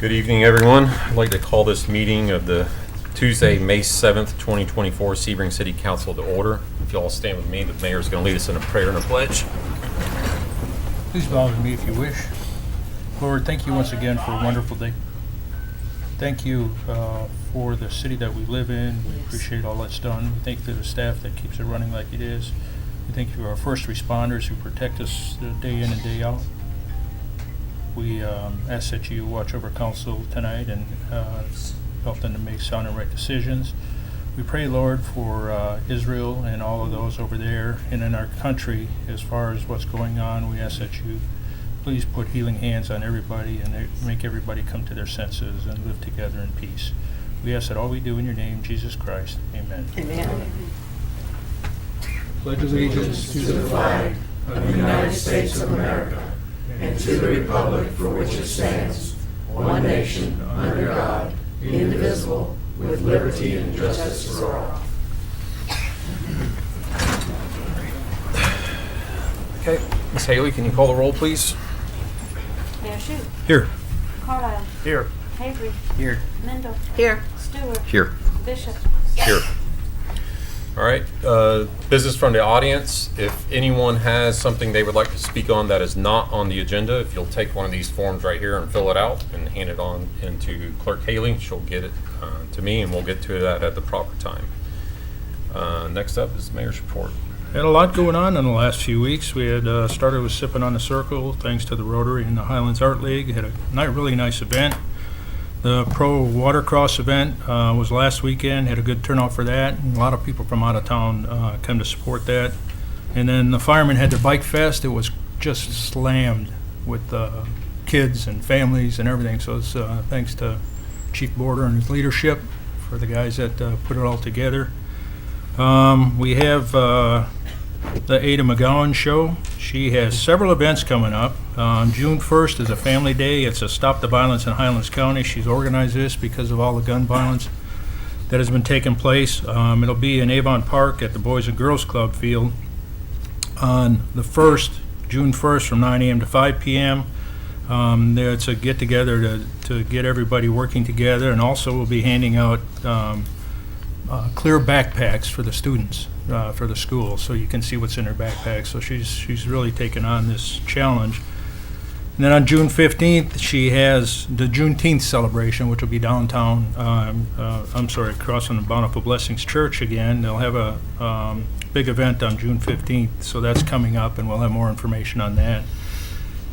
Good evening, everyone. I'd like to call this meeting of the Tuesday, May 7th, 2024 Sebring City Council to order. If you all stand with me, the mayor is going to lead us in a prayer and a pledge. Please bow with me if you wish. Lord, thank you once again for a wonderful day. Thank you for the city that we live in. We appreciate all that's done. We thank you for the staff that keeps it running like it is. We thank you for our first responders who protect us day in and day out. We ask that you watch over council tonight and help them to make sound and right decisions. We pray, Lord, for Israel and all of those over there and in our country as far as what's going on. We ask that you please put healing hands on everybody and make everybody come to their senses and live together in peace. We ask that all we do in your name, Jesus Christ. Amen. Amen. Pledge allegiance To the flag of the United States of America and to the republic for which it stands, one nation, under God, indivisible, with liberty and justice for all. Okay, Ms. Haley, can you call the roll, please? Mayor Shute. Here. Carlisle. Here. Avery. Here. Mendel. Here. Stewart. Here. Bishop. Here. All right, business from the audience. If anyone has something they would like to speak on that is not on the agenda, if you'll take one of these forms right here and fill it out and hand it on into Clerk Haley, she'll get it to me and we'll get to that at the proper time. Next up is the mayor's report. Had a lot going on in the last few weeks. We had started with Sipping on the Circle, thanks to the Rotary and the Highlands Art League. Had a really nice event. The Pro Watercross event was last weekend. Had a good turnout for that. And a lot of people from out of town come to support that. And then the firemen had their Bike Fest. It was just slammed with kids and families and everything. So it's thanks to Chief Border and his leadership for the guys that put it all together. We have the Ada McGowan Show. She has several events coming up. June 1st is a family day. It's a Stop the Violence in Highlands County. She's organized this because of all the gun violence that has been taking place. It'll be in Avon Park at the Boys and Girls Club field on the 1st, June 1st from 9 a.m. to 5 p.m. It's a get-together to get everybody working together, and also we'll be handing out clear backpacks for the students for the school, so you can see what's in their backpacks. So she's really taken on this challenge. And then on June 15th, she has the Juneteenth celebration, which will be downtown. Across from the Bountiful Blessings Church again. They'll have a big event on June 15th, so that's coming up, and we'll have more information on that.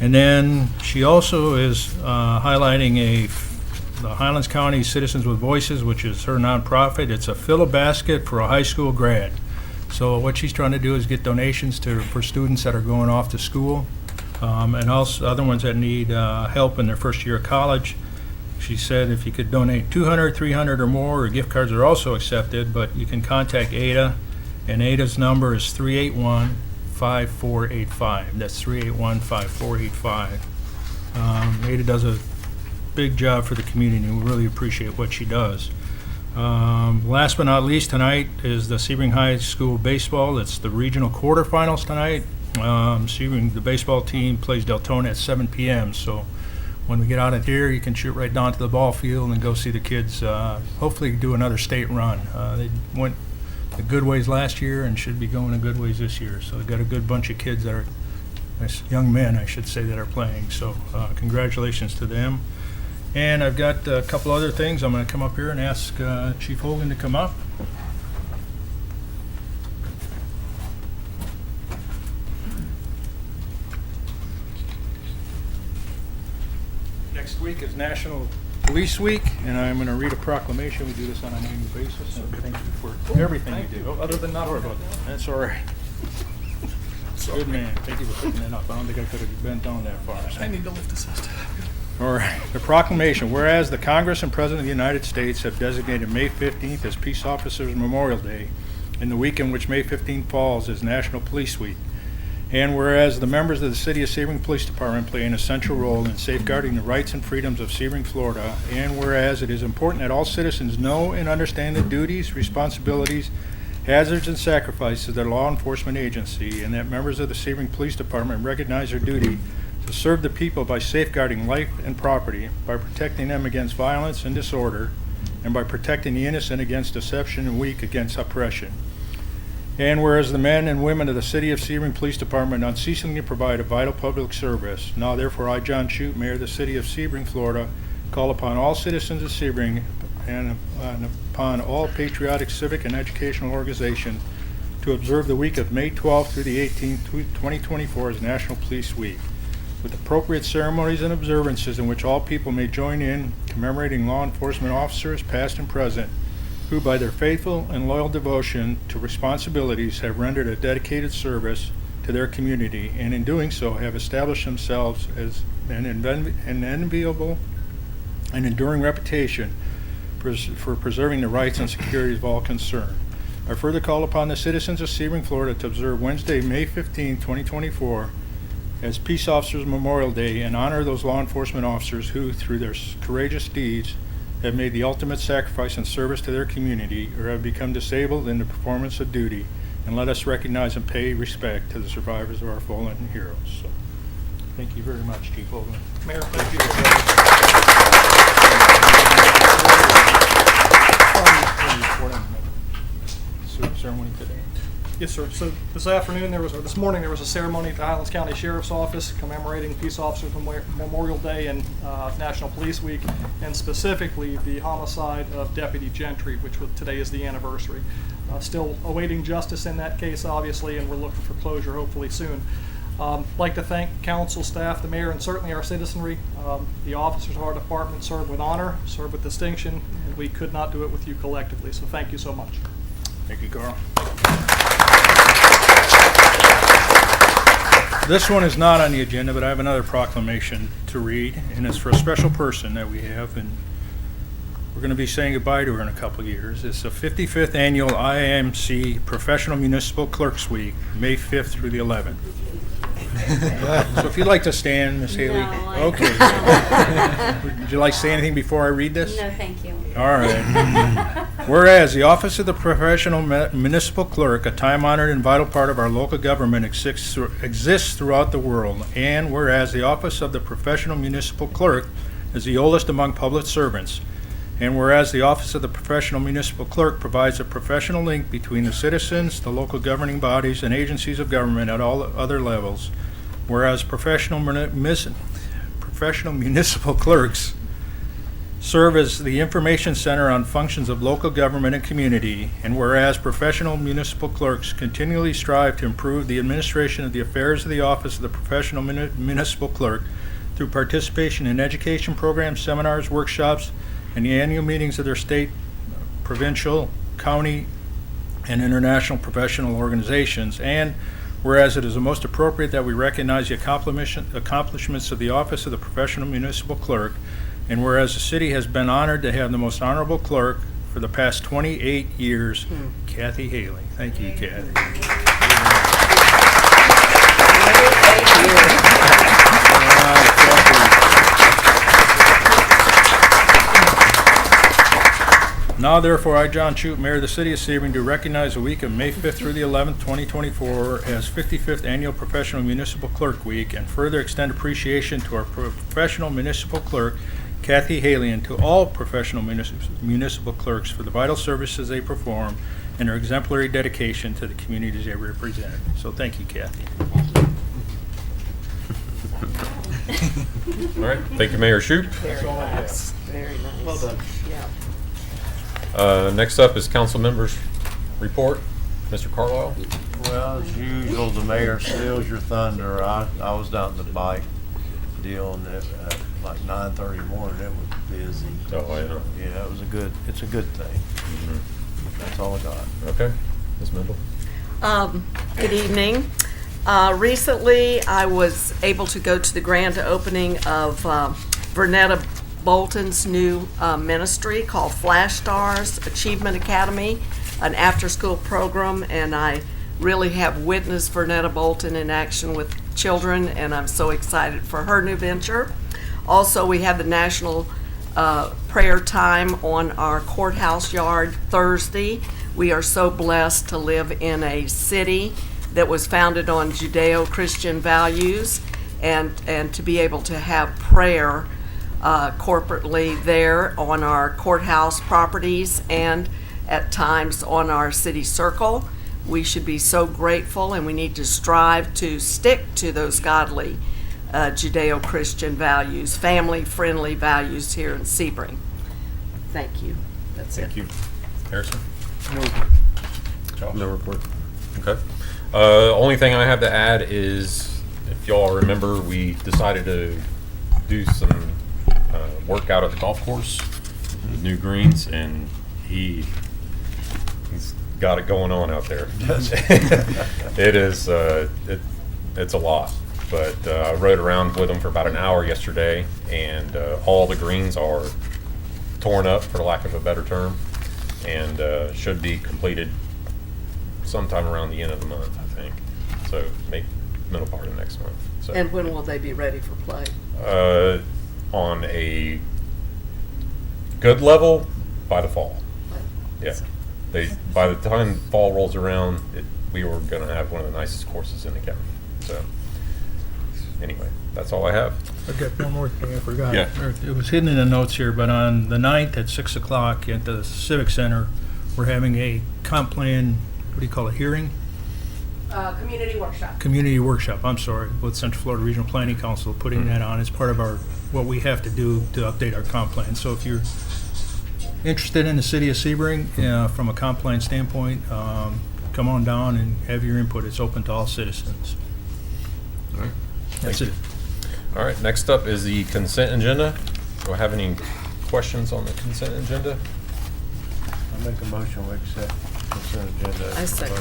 And then she also is highlighting the Highlands County Citizens with Voices, which is her nonprofit. It's a Fill-A-Basket for a high school grad. So what she's trying to do is get donations for students that are going off to school, and also other ones that need help in their first year of college. She said if you could donate 200, 300 or more, or gift cards are also accepted, but you can contact Ada, and Ada's number is 381-5485. That's 381-5485. Ada does a big job for the community, and we really appreciate what she does. Last but not least, tonight is the Sebring High School baseball. It's the regional quarterfinals tonight. Sebring, the baseball team, plays Deltona at 7 p.m. So when we get out of here, you can shoot right down to the ball field and go see the kids. Hopefully do another state run. They went a good ways last year and should be going a good ways this year. So they've got a good bunch of kids that are, young men, I should say, that are playing. So congratulations to them. And I've got a couple other things. I'm going to come up here and ask Chief Hogan to come up. Next week is National Police Week, and I'm going to read a proclamation. We do this on an annual basis. And thank you for everything you do. Other than not, that's all right. Good man. Thank you for picking that up. I don't think I could have bent down that far. So. I need to lift this up. All right. The proclamation. Whereas the Congress and President of the United States have designated May 15th as Peace Officers Memorial Day, and the week in which May 15th falls is National Police Week. And whereas the members of the City of Sebring Police Department play an essential role in safeguarding the rights and freedoms of Sebring, Florida, and whereas it is important that all citizens know and understand the duties, responsibilities, hazards, and sacrifices of their law enforcement agency, and that members of the Sebring Police Department recognize their duty to serve the people by safeguarding life and property, by protecting them against violence and disorder, and by protecting the innocent against deception and weak against oppression. And whereas the men and women of the City of Sebring Police Department unceasingly provide a vital public service, now therefore I, John Shute, Mayor of the City of Sebring, Florida, call upon all citizens of Sebring and upon all patriotic, civic, and educational organizations to observe the week of May 12th through the 18th, 2024 as National Police Week, with appropriate ceremonies and observances in which all people may join in commemorating law enforcement officers, past and present, who by their faithful and loyal devotion to responsibilities have rendered a dedicated service to their community, and in doing so have established themselves as an enviable and enduring reputation for preserving the rights and security of all concerned. I further call upon the citizens of Sebring, Florida to observe Wednesday, May 15, 2024 as Peace Officers Memorial Day and honor those law enforcement officers who, through their courageous deeds, have made the ultimate sacrifice in service to their community or have become disabled in the performance of duty, and let us recognize and pay respect to the survivors of our fallen heroes. So, thank you very much, Chief Holden. Mayor, thank you. Ceremony today. Yes, sir. So this morning there was a ceremony at the Highlands County Sheriff's Office commemorating Peace Officers Memorial Day and National Police Week, and specifically the homicide of Deputy Gentry, today is the anniversary. Still awaiting justice in that case, obviously, and we're looking for closure hopefully soon. I'd like to thank council, staff, the mayor, and certainly our citizenry. The officers of our department serve with honor, serve with distinction, and we could not do it with you collectively. So thank you so much. Thank you, Carl. This one is not on the agenda, but I have another proclamation to read, and it's for a special person that we have, and we're going to be saying goodbye to her in a couple of years. It's the 55th Annual IMC Professional Municipal Clerks Week, May 5th through the 11th. So if you'd like to stand, Ms. Haley. No, Okay. Would you like to say anything before I read this? No, thank you. All right. Whereas the Office of the Professional Municipal Clerk, a time-honored and vital part of our local government, exists throughout the world, and whereas the Office of the Professional Municipal Clerk is the oldest among public servants, and whereas the Office of the Professional Municipal Clerk provides a professional link between the citizens, the local governing bodies, and agencies of government at all other levels, whereas professional municipal clerks serve as the information center on functions of local government and community, and whereas professional municipal clerks continually strive to improve the administration of the affairs of the Office of the Professional Municipal Clerk through participation in education programs, seminars, workshops, and the annual meetings of their state, provincial, county, and international professional organizations, and whereas it is the most appropriate that we recognize the accomplishments of the Office of the Professional Municipal Clerk, and whereas the city has been honored to have the most honorable clerk for the past 28 years, Kathy Haley. Thank you, Kathy. Now, therefore, I, John Shute, Mayor of the City of Sebring, do recognize the week of May 5th through the 11th, 2024 as 55th Annual Professional Municipal Clerk Week, and further extend appreciation to our professional municipal clerk, Kathy Haley, and to all professional municipal clerks for the vital services they perform and their exemplary dedication to the communities they represent. So thank you, Kathy. All right, thank you, Mayor Shute. Very nice. Very nice. Well done. Yeah. Next up is council members' report. Mr. Carlisle? Well, as usual, the mayor steals your thunder. I was down at the bike deal and at like 9:30 in the morning. It was busy. Oh, yeah. Yeah, it's a good thing. That's all I got. Okay, Ms. Mendel? Good evening. Recently, I was able to go to the grand opening of Vernetta Bolton's new ministry called Flash Stars Achievement Academy, an after-school program, and I really have witnessed Vernetta Bolton in action with children, and I'm so excited for her new venture. Also, we have the National Prayer Time on our courthouse yard Thursday. We are so blessed to live in a city that was founded on Judeo-Christian values, and to be able to have prayer corporately there on our courthouse properties and at times on our city circle. We should be so grateful, and we need to strive to stick to those godly Judeo-Christian values, family-friendly values here in Sebring. Thank you. That's it. Thank you. Harrison? Josh? No report. Okay. Only thing I have to add is, if y'all remember, we decided to do some work out at the golf course, the new greens, and he's got it going on out there. It is, it's a lot, but I rode around with him for about an hour yesterday, and all the greens are torn up, for lack of a better term, and should be completed sometime around the end of the month, I think. So middle part of next month. So, And when will they be ready for play? on a good level by the fall. Yeah. By the time fall rolls around, we were going to have one of the nicest courses in the county. So anyway, that's all I have. I've got one more thing I forgot. Yeah. It was hidden in the notes here, but on the 9th at 6 o'clock at the Civic Center, we're having a comp plan, what do you call it, hearing? Community workshop. Community workshop, I'm sorry, with Central Florida Regional Planning Council putting that on as part of what we have to do to update our comp plan. So if you're interested in the city of Sebring from a comp plan standpoint, come on down and have your input. It's open to all citizens. All right. That's Thank it. you. All right, next up is the consent agenda. Do I have any questions on the consent agenda? I make a motion we accept consent agenda. I second.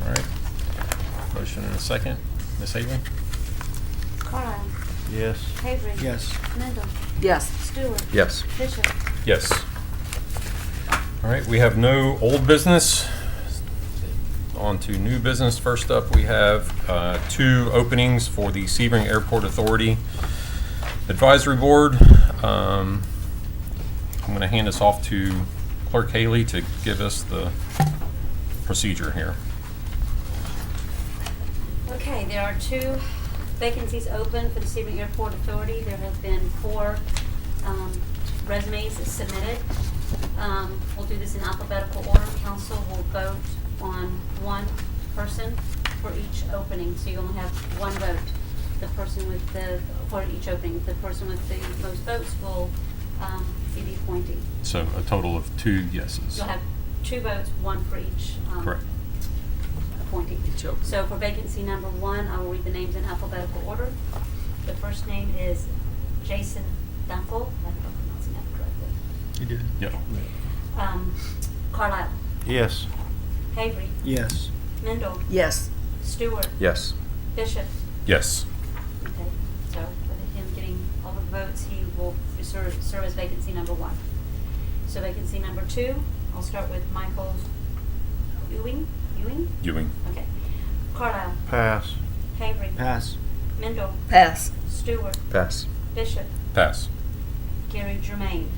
All right. Motion and a second. Ms. Haley? Carlisle. Yes. Avery. Yes. Mendel. Yes. Stewart. Yes. Bishop. Yes. All right, we have no old business. On to new business. First up, we have 2 openings for the Sebring Airport Authority Advisory Board. I'm going to hand this off to Clerk Haley to give us the procedure here. Okay, there are 2 vacancies open for the Sebring Airport Authority. There have been 4 resumes submitted. We'll do this in alphabetical order. Council will vote on 1 person for each opening, so you only have 1 vote. The person for each opening, the person with the most votes will be the appointee. So a total of 2 yeses. You'll have 2 votes, 1 for each Correct. appointee. So for vacancy number 1, I will read the names in alphabetical order. The first name is Jason Dunkel. I hope I'm pronouncing that correctly. You did. Yeah. Carlisle. Yes. Avery. Yes. Mendel. Yes. Stewart. Yes. Bishop. Yes. Okay, so with him getting all the votes, he will serve as vacancy number 1. So vacancy number 2, I'll start with Michael Ewing. Ewing. Okay. Carlisle. Pass. Avery. Pass. Mendel. Pass. Stewart. Pass. Bishop. Pass. Gary Germain.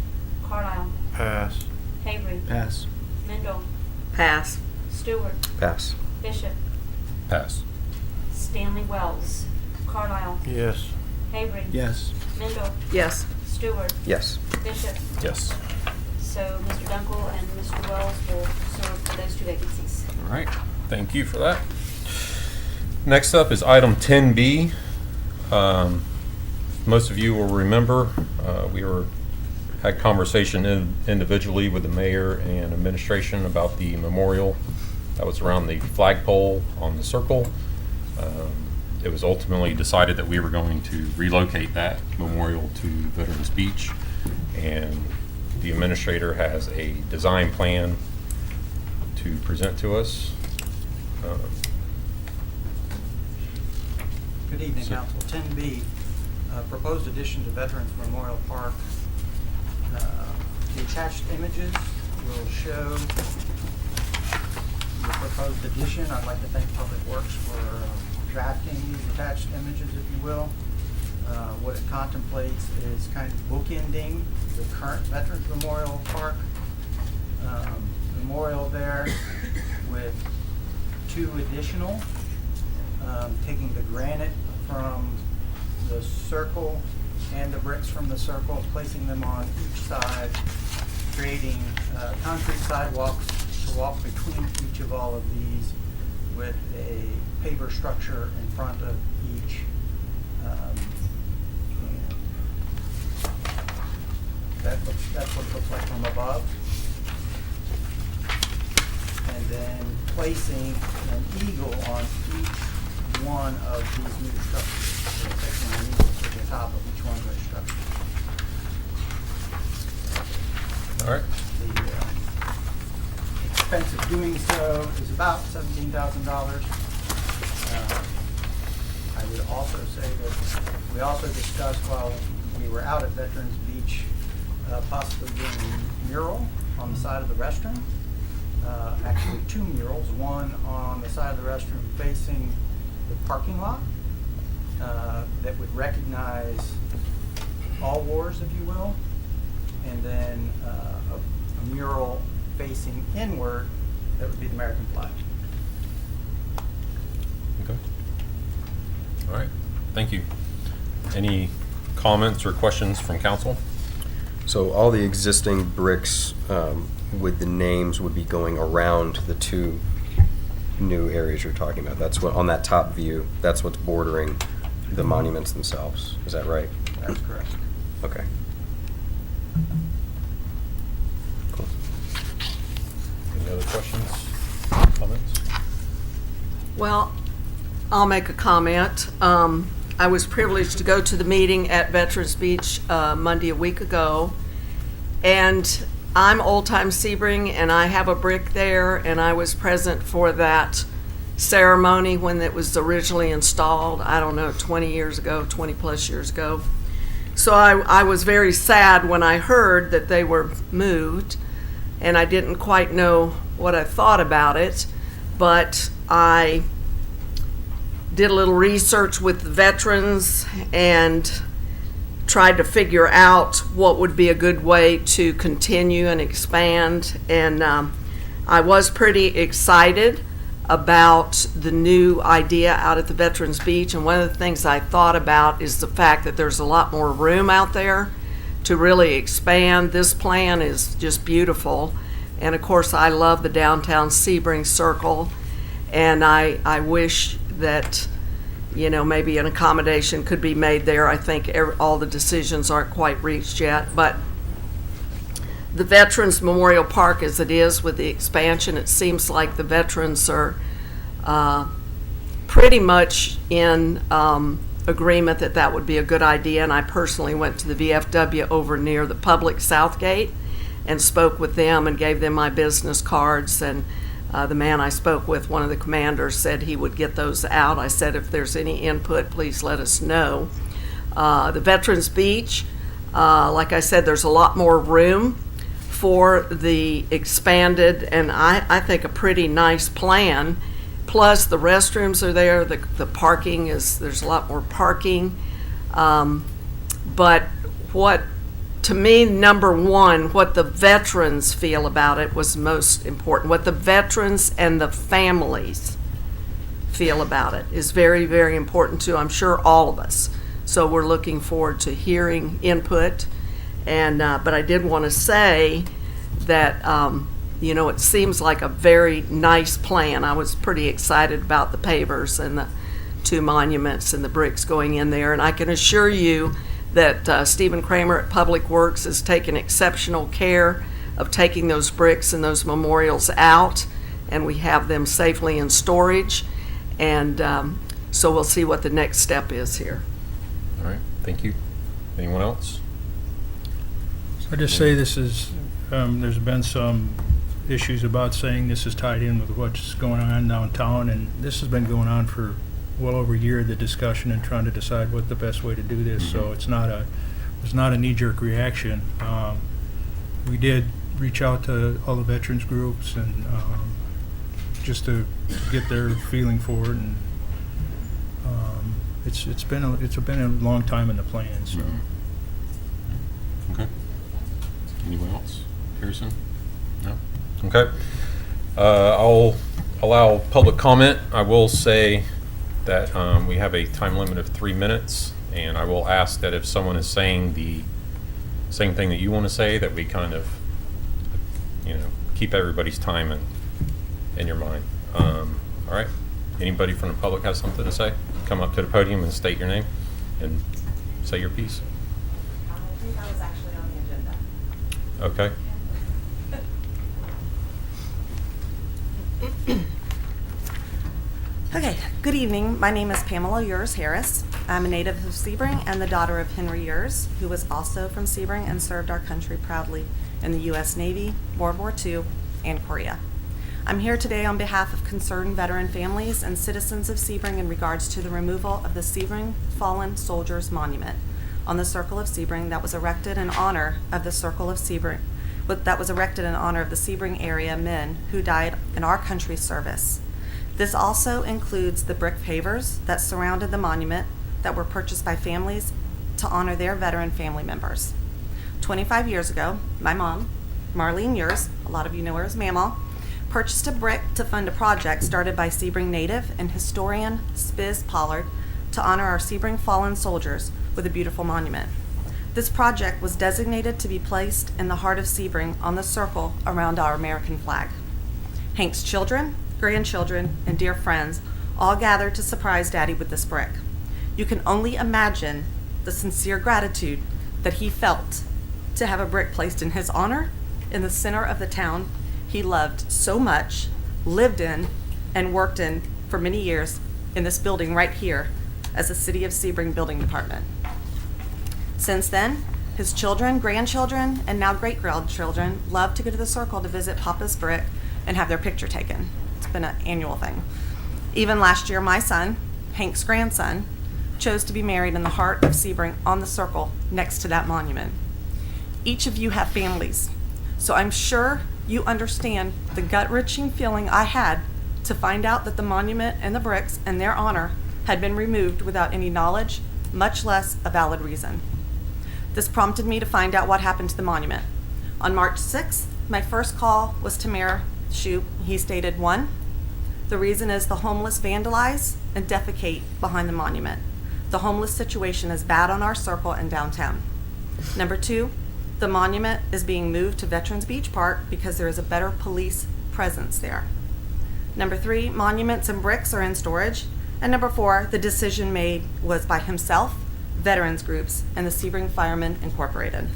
Carlisle. Pass. Avery. Pass. Mendel. Pass. Stewart. Pass. Bishop. Pass. Stanley Wells. Carlisle. Yes. Avery. Yes. Mendel. Yes. Stewart. Yes. Bishop. Yes. So Mr. Dunkel and Mr. Wells will serve for those 2 vacancies. All right, thank you for that. Next up is item 10B. Most of you will remember we had conversation individually with the mayor and administration about the memorial that was around the flagpole on the circle. It was ultimately decided that we were going to relocate that memorial to Veterans Beach, and the administrator has a design plan to present to us. Good evening, So- Council. 10B, proposed addition to Veterans Memorial Park. The attached images will show the proposed addition. I'd like to thank Public Works for drafting these attached images, if you will. What it contemplates is kind of bookending the current Veterans Memorial Park memorial there with 2 additional, taking the granite from the circle and the bricks from the circle, placing them on each side, creating concrete sidewalks to walk between each of all of these with a paver structure in front of each. And that's what it looks like from above. And then placing an eagle on each one of these new structures. So fixing an eagle to the top of each one of those structures. All right. The expense of doing so is about $17,000. I would also say that we also discussed while we were out at Veterans Beach, possibly doing a mural on the side of the restroom. Actually, 2 murals, one on the side of the restroom facing the parking lot that would recognize all wars, if you will, and then a mural facing inward that would be the American flag. Okay. All right. Thank you. Any comments or questions from council? So all the existing bricks with the names would be going around the 2 new areas you're talking about. That's what, on that top view, that's what's bordering the monuments themselves. Is that right? That's correct. Okay. Cool. Any other questions, comments? Well, I'll make a comment. I was privileged to go to the meeting at Veterans Beach Monday a week ago, and I'm Old Time Sebring, and I have a brick there, and I was present for that ceremony when it was originally installed, I don't know, 20 years ago, 20 plus years ago. So I was very sad when I heard that they were moved, and I didn't quite know what I thought about it, but I did a little research with the veterans and tried to figure out what would be a good way to continue and expand. And I was pretty excited about the new idea out at the Veterans Beach. And one of the things I thought about is the fact that there's a lot more room out there to really expand. This plan is just beautiful. And of course, I love the downtown Sebring Circle. And I wish that, you know, maybe an accommodation could be made there. I think all the decisions aren't quite reached yet, but the Veterans Memorial Park as it is with the expansion, it seems like the veterans are pretty much in agreement that that would be a good idea. And I personally went to the VFW over near the public Southgate and spoke with them and gave them my business cards. And the man I spoke with, one of the commanders, said he would get those out. I said, if there's any input, please let us know. The Veterans Beach, like I said, there's a lot more room for the expanded, and I think a pretty nice plan. Plus, the restrooms are there. The parking is, there's a lot more parking. But what, to me, number one, what the veterans feel about it was most important. What the veterans and the families feel about it is very, very important too. I'm sure all of us. So we're looking forward to hearing input. And but I did want to say that you know, it seems like a very nice plan. I was pretty excited about the pavers and the 2 monuments and the bricks going in there. And I can assure you that Stephen Kramer at Public Works has taken exceptional care of taking those bricks and those memorials out, and we have them safely in storage. And so we'll see what the next step is here. All right, thank you. Anyone else? I just say this is, there's been some issues about saying this is tied in with what's going on downtown, and this has been going on for well over a year, the discussion and trying to decide what the best way to do this. So it's not a knee-jerk reaction. We did reach out to all the veterans groups and just to get their feeling for it, and it's been a long time in the plan. So. Okay. Anyone else? Harrison? No? Okay. I'll allow public comment. I will say that we have a time limit of 3 minutes, and I will ask that if someone is saying the same thing that you want to say, that we kind of, keep everybody's time in your mind. All right? Anybody from the public has something to say? Come up to the podium and state your name and say your piece. I think that was actually on the agenda. Okay? Okay, good evening. My name is Pamela Ures Harris. I'm a native of Sebring and the daughter of Henry Ures, who was also from Sebring and served our country proudly in the U.S. Navy, World War II, and Korea. I'm here today on behalf of concerned veteran families and citizens of Sebring in regards to the removal of the Sebring Fallen Soldiers Monument on the Circle of Sebring that was erected in honor of the Circle of Sebring, that was erected in honor of the Sebring area men who died in our country's service. This also includes the brick pavers that surrounded the monument that were purchased by families to honor their veteran family members. 25 years ago, my mom, Marlene Ures, a lot of you know her as Mamaw, purchased a brick to fund a project started by Sebring native and historian Spiz Pollard to honor our Sebring fallen soldiers with a beautiful monument. This project was designated to be placed in the heart of Sebring on the circle around our American flag. Hank's children, grandchildren, and dear friends all gathered to surprise Daddy with this brick. You can only imagine the sincere gratitude that he felt to have a brick placed in his honor in the center of the town he loved so much, lived in, and worked in for many years in this building right here as the City of Sebring Building Department. Since then, his children, grandchildren, and now great-grandchildren love to go to the circle to visit Papa's brick and have their picture taken. It's been an annual thing. Even last year, my son, Hank's grandson, chose to be married in the heart of Sebring on the circle next to that monument. Each of you have families, so I'm sure you understand the gut-wrenching feeling I had to find out that the monument and the bricks in their honor had been removed without any knowledge, much less a valid reason. This prompted me to find out what happened to the monument. On March 6th, my first call was to Mayor Shoup. He stated, 1, the reason is the homeless vandalize and defecate behind the monument. The homeless situation is bad on our circle and downtown. Number 2, the monument is being moved to Veterans Beach Park because there is a better police presence there. Number 3, monuments and bricks are in storage. And number 4, the decision made was by himself, veterans groups, and the Sebring Firemen Incorporated.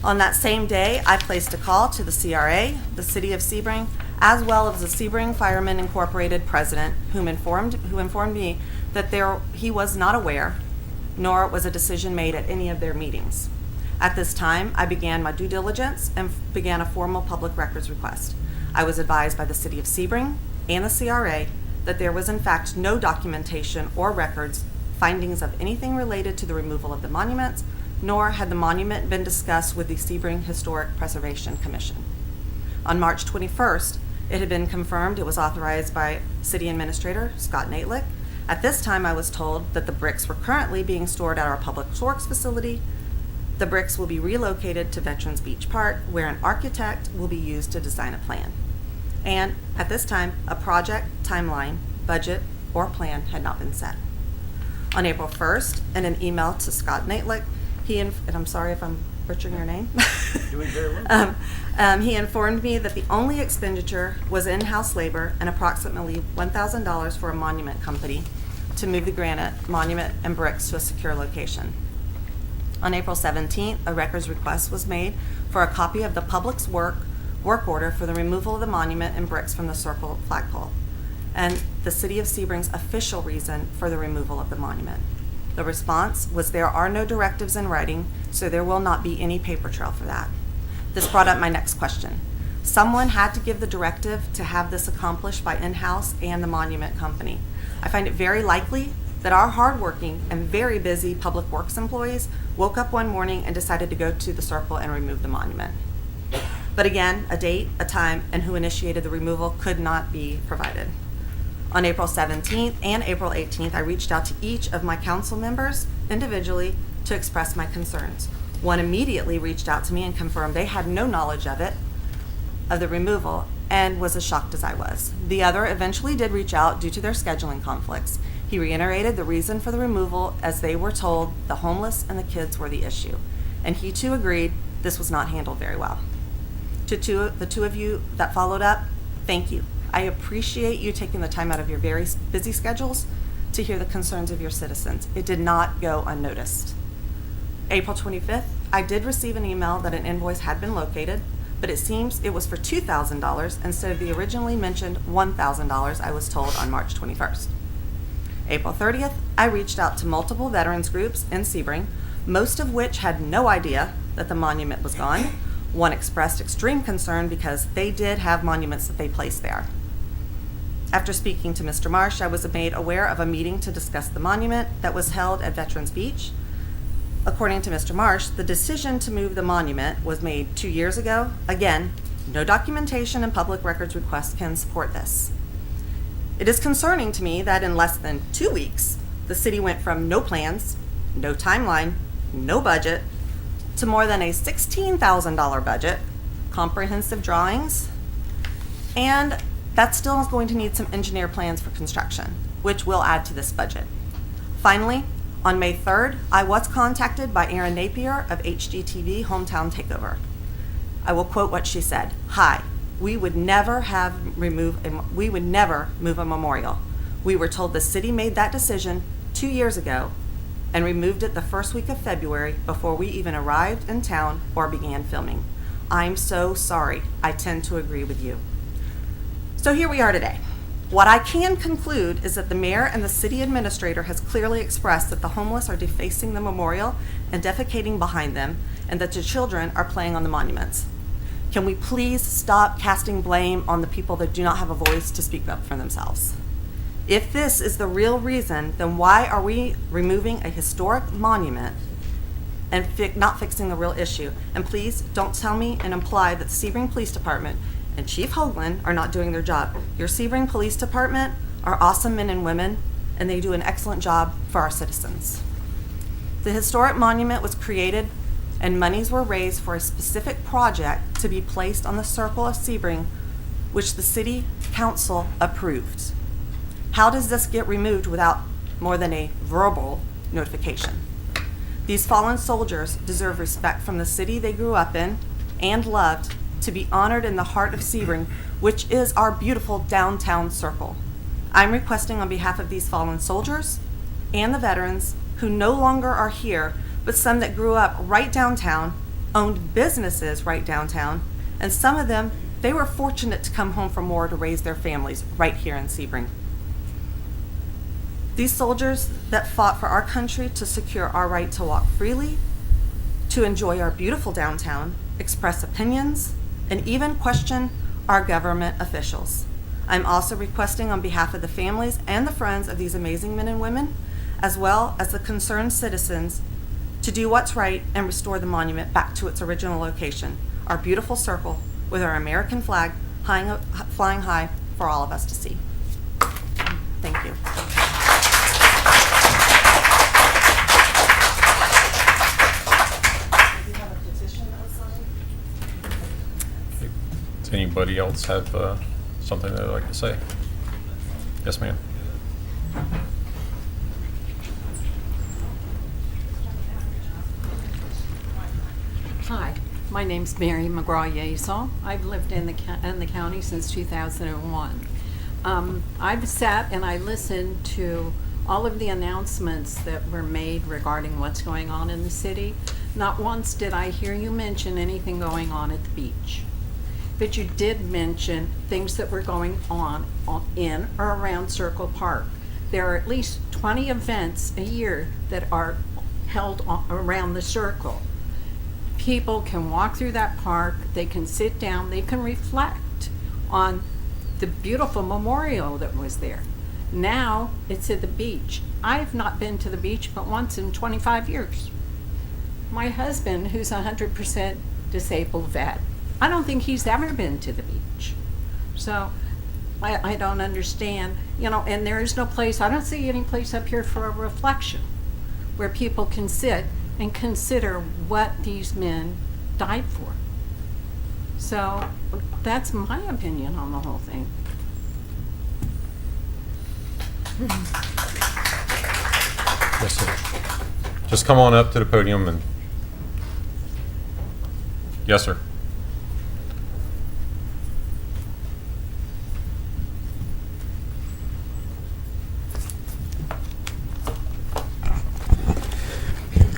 On that same day, I placed a call to the CRA, the City of Sebring, as well as the Sebring Firemen Incorporated president, who informed me that he was not aware, nor was a decision made at any of their meetings. At this time, I began my due diligence and began a formal public records request. I was advised by the City of Sebring and the CRA that there was in fact no documentation or records, findings of anything related to the removal of the monuments, nor had the monument been discussed with the Sebring Historic Preservation Commission. On March 21st, it had been confirmed it was authorized by City Administrator Scott Natelick. At this time, I was told that the bricks were currently being stored at our Public Works facility. The bricks will be relocated to Veterans Beach Park, where an architect will be used to design a plan. And at this time, a project, timeline, budget, or plan had not been set. On April 1st, in an email to Scott Natelick, and I'm sorry if I'm butchering your name. Doing very well. He informed me that the only expenditure was in-house labor and approximately $1,000 for a monument company to move the granite, monument, and bricks to a secure location. On April 17th, a records request was made for a copy of the public's work order for the removal of the monument and bricks from the circle flagpole, and the City of Sebring's official reason for the removal of the monument. The response was there are no directives in writing, so there will not be any paper trail for that. This brought up my next question. Someone had to give the directive to have this accomplished by in-house and the monument company. I find it very likely that our hardworking and very busy public works employees woke up one morning and decided to go to the circle and remove the monument. But again, a date, a time, and who initiated the removal could not be provided. On April 17th and April 18th, I reached out to each of my council members individually to express my concerns. One immediately reached out to me and confirmed they had no knowledge of the removal, and was as shocked as I was. The other eventually did reach out due to their scheduling conflicts. He reiterated the reason for the removal, as they were told the homeless and the kids were the issue. And he too agreed this was not handled very well. To the two of you that followed up, thank you. I appreciate you taking the time out of your very busy schedules to hear the concerns of your citizens. It did not go unnoticed. April 25th, I did receive an email that an invoice had been located, but it seems it was for $2,000 instead of the originally mentioned $1,000 I was told on March 21st. April 30th, I reached out to multiple veterans groups in Sebring, most of which had no idea that the monument was gone. One expressed extreme concern because they did have monuments that they placed there. After speaking to Mr. Marsh, I was made aware of a meeting to discuss the monument that was held at Veterans Beach. According to Mr. Marsh, the decision to move the monument was made 2 years ago. Again, no documentation and public records request can support this. It is concerning to me that in less than 2 weeks, the city went from no plans, no timeline, no budget, to more than a $16,000 budget, comprehensive drawings, and that still is going to need some engineer plans for construction, which will add to this budget. Finally, on May 3rd, I was contacted by Erin Napier of HGTV Hometown Takeover. I will quote what she said. "Hi, we would never move a memorial. We were told the city made that decision 2 years ago and removed it the first week of February before we even arrived in town or began filming. I'm so sorry. I tend to agree with you." So here we are today. What I can conclude is that the mayor and the city administrator has clearly expressed that the homeless are defacing the memorial and defecating behind them, and that the children are playing on the monuments. Can we please stop casting blame on the people that do not have a voice to speak up for themselves? If this is the real reason, then why are we removing a historic monument and not fixing the real issue? And please don't tell me and imply that the Sebring Police Department and Chief Hoagland are not doing their job. Your Sebring Police Department are awesome men and women, and they do an excellent job for our citizens. The historic monument was created and monies were raised for a specific project to be placed on the Circle of Sebring, which the City Council approved. How does this get removed without more than a verbal notification? These fallen soldiers deserve respect from the city they grew up in and loved, to be honored in the heart of Sebring, which is our beautiful downtown circle. I'm requesting on behalf of these fallen soldiers and the veterans who no longer are here, but some that grew up right downtown, owned businesses right downtown, and some of them, they were fortunate to come home from war to raise their families right here in Sebring. These soldiers that fought for our country to secure our right to walk freely, to enjoy our beautiful downtown, express opinions, and even question our government officials. I'm also requesting on behalf of the families and the friends of these amazing men and women, as well as the concerned citizens, to do what's right and restore the monument back to its original location, our beautiful circle with our American flag flying high for all of us to see. Thank you. Does anybody else have something they'd like to say? Yes, ma'am. Hi, my name's Mary McGraw-Yazell. I've lived in the county since 2001. I've sat and I listened to all of the announcements that were made regarding what's going on in the city. Not once did I hear you mention anything going on at the beach. But you did mention things that were going on in or around Circle Park. There are at least 20 events a year that are held around the circle. People can walk through that park, they can sit down, they can reflect on the beautiful memorial that was there. Now it's at the beach. I've not been to the beach but once in 25 years. My husband, who's 100% disabled vet, I don't think he's ever been to the beach. So I don't understand, and there is no place, I don't see any place up here for a reflection where people can sit and consider what these men died for. So that's my opinion on the whole thing. Yes, sir. Just come on up to the podium and, yes, sir.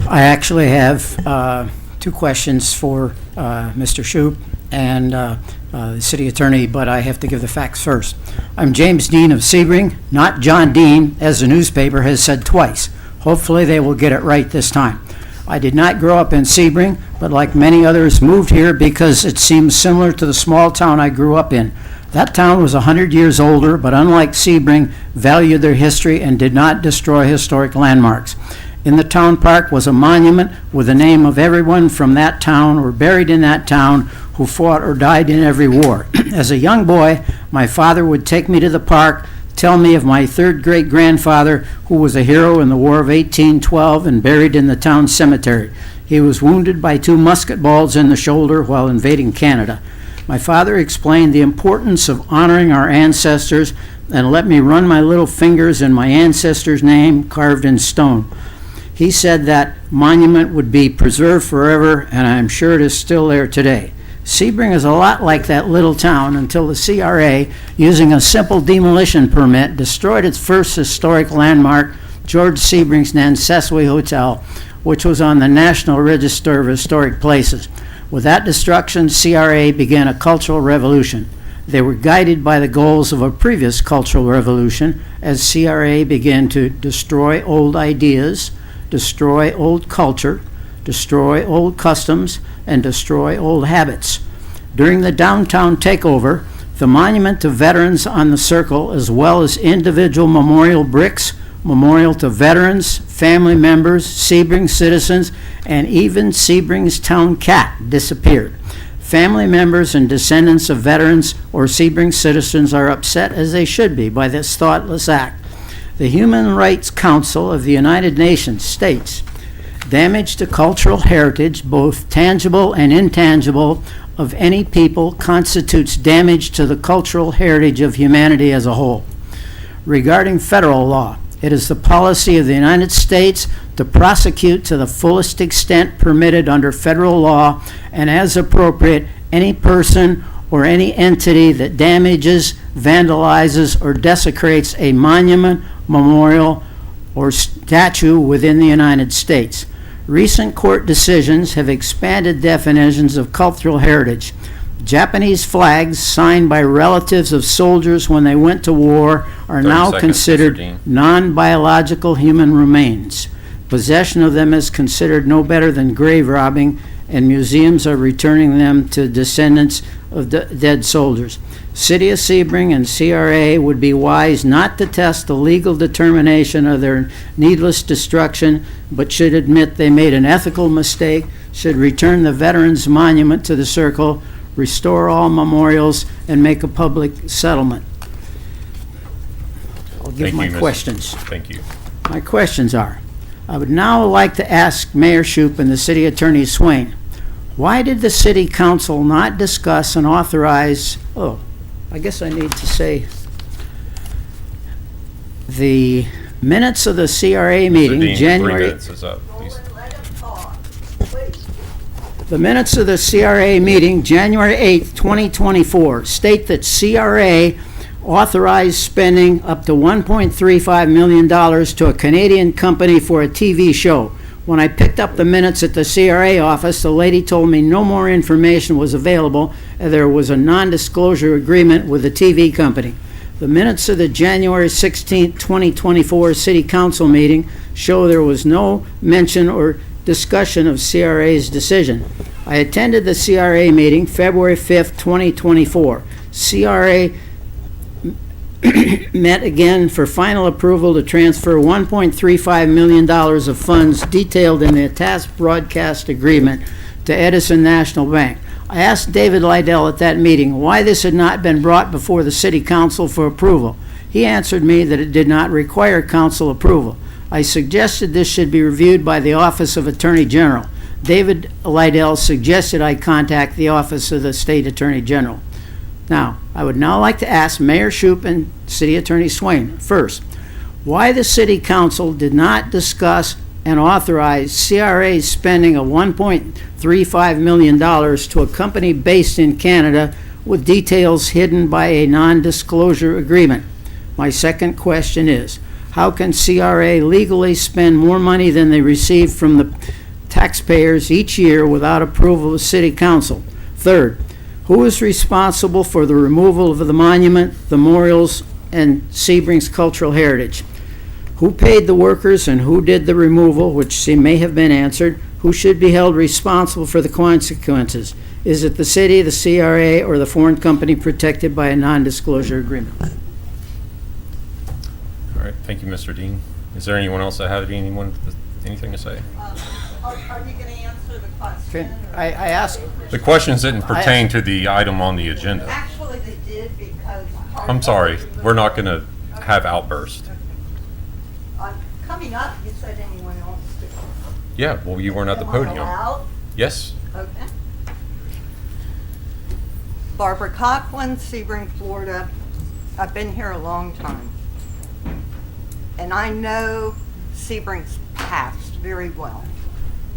I actually have two questions for Mr. Shoup and the city attorney, but I have to give the facts first. I'm James Dean of Sebring, not John Dean, as the newspaper has said twice. Hopefully they will get it right this time. I did not grow up in Sebring, but like many others, moved here because it seems similar to the small town I grew up in. That town was 100 years older, but unlike Sebring, valued their history and did not destroy historic landmarks. In the town park was a monument with the name of everyone from that town or buried in that town who fought or died in every war. As a young boy, my father would take me to the park, tell me of my third great-grandfather who was a hero in the War of 1812 and buried in the town cemetery. He was wounded by 2 musket balls in the shoulder while invading Canada. My father explained the importance of honoring our ancestors and let me run my little fingers in my ancestor's name carved in stone. He said that monument would be preserved forever, and I'm sure it is still there today. Sebring is a lot like that little town until the CRA, using a simple demolition permit, destroyed its first historic landmark, George Sebring's Nanseswi Hotel, which was on the National Register of Historic Places. With that destruction, CRA began a cultural revolution. They were guided by the goals of a previous cultural revolution as CRA began to destroy old ideas, destroy old culture, destroy old customs, and destroy old habits. During the downtown takeover, the monument to veterans on the circle, as well as individual memorial bricks, memorial to veterans, family members, Sebring citizens, and even Sebring's town cat disappeared. Family members and descendants of veterans or Sebring citizens are upset, as they should be, by this thoughtless act. The Human Rights Council of the United Nations states, damage to cultural heritage, both tangible and intangible, of any people constitutes damage to the cultural heritage of humanity as a whole. Regarding federal law, it is the policy of the United States to prosecute to the fullest extent permitted under federal law and as appropriate any person or any entity that damages, vandalizes, or desecrates a monument, memorial, or statue within the United States. Recent court decisions have expanded definitions of cultural heritage. Japanese flags signed by relatives of soldiers when they went to war are 30 now seconds, Mr. considered Dean. non-biological human remains. Possession of them is considered no better than grave robbing, and museums are returning them to descendants of dead soldiers. City of Sebring and CRA would be wise not to test the legal determination of their needless destruction, but should admit they made an ethical mistake, should return the Veterans Monument to the circle, restore all memorials, and make a public settlement. I'll give Thank my you, Mr. questions. Thank you. My questions are, I would now like to ask Mayor Shoup and the City Attorney Swain, why did the City Council not discuss and authorize, I guess I need to say, the minutes of the CRA Mr. meeting, Dean, 3 January... minutes is up, please. The minutes of the CRA meeting, January 8th, 2024, state that CRA authorized spending up to $1.35 million to a Canadian company for a TV show. When I picked up the minutes at the CRA office, the lady told me no more information was available, and there was a non-disclosure agreement with the TV company. The minutes of the January 16, 2024 City Council meeting show there was no mention or discussion of CRA's decision. I attended the CRA meeting February 5th, 2024. CRA met again for final approval to transfer $1.35 million of funds detailed in the attached broadcast agreement to Edison National Bank. I asked David Lydell at that meeting why this had not been brought before the City Council for approval. He answered me that it did not require council approval. I suggested this should be reviewed by the Office of Attorney General. David Lydell suggested I contact the Office of the State Attorney General. Now, I would now like to ask Mayor Shoup and City Attorney Swain, first, why the City Council did not discuss and authorize CRA's spending of $1.35 million to a company based in Canada with details hidden by a non-disclosure agreement. My second question is, how can CRA legally spend more money than they receive from the taxpayers each year without approval of City Council? Third, who is responsible for the removal of the monument, the memorials, and Sebring's cultural heritage? Who paid the workers and who did the removal, which may have been answered? Who should be held responsible for the consequences? Is it the city, the CRA, or the foreign company protected by a non-disclosure agreement? All right, thank you, Mr. Dean. Is there anyone else that had anything to say? Are you going to answer the question? I asked. The questions didn't pertain to the item on the agenda. Actually, they did because. I'm sorry, we're not going to have outbursts. Coming up, you said anyone else to. Yeah, well, you weren't at the Am I podium. allowed? Yes. Okay. Barbara Coughlin, Sebring, Florida. I've been here a long time. And I know Sebring's past very well.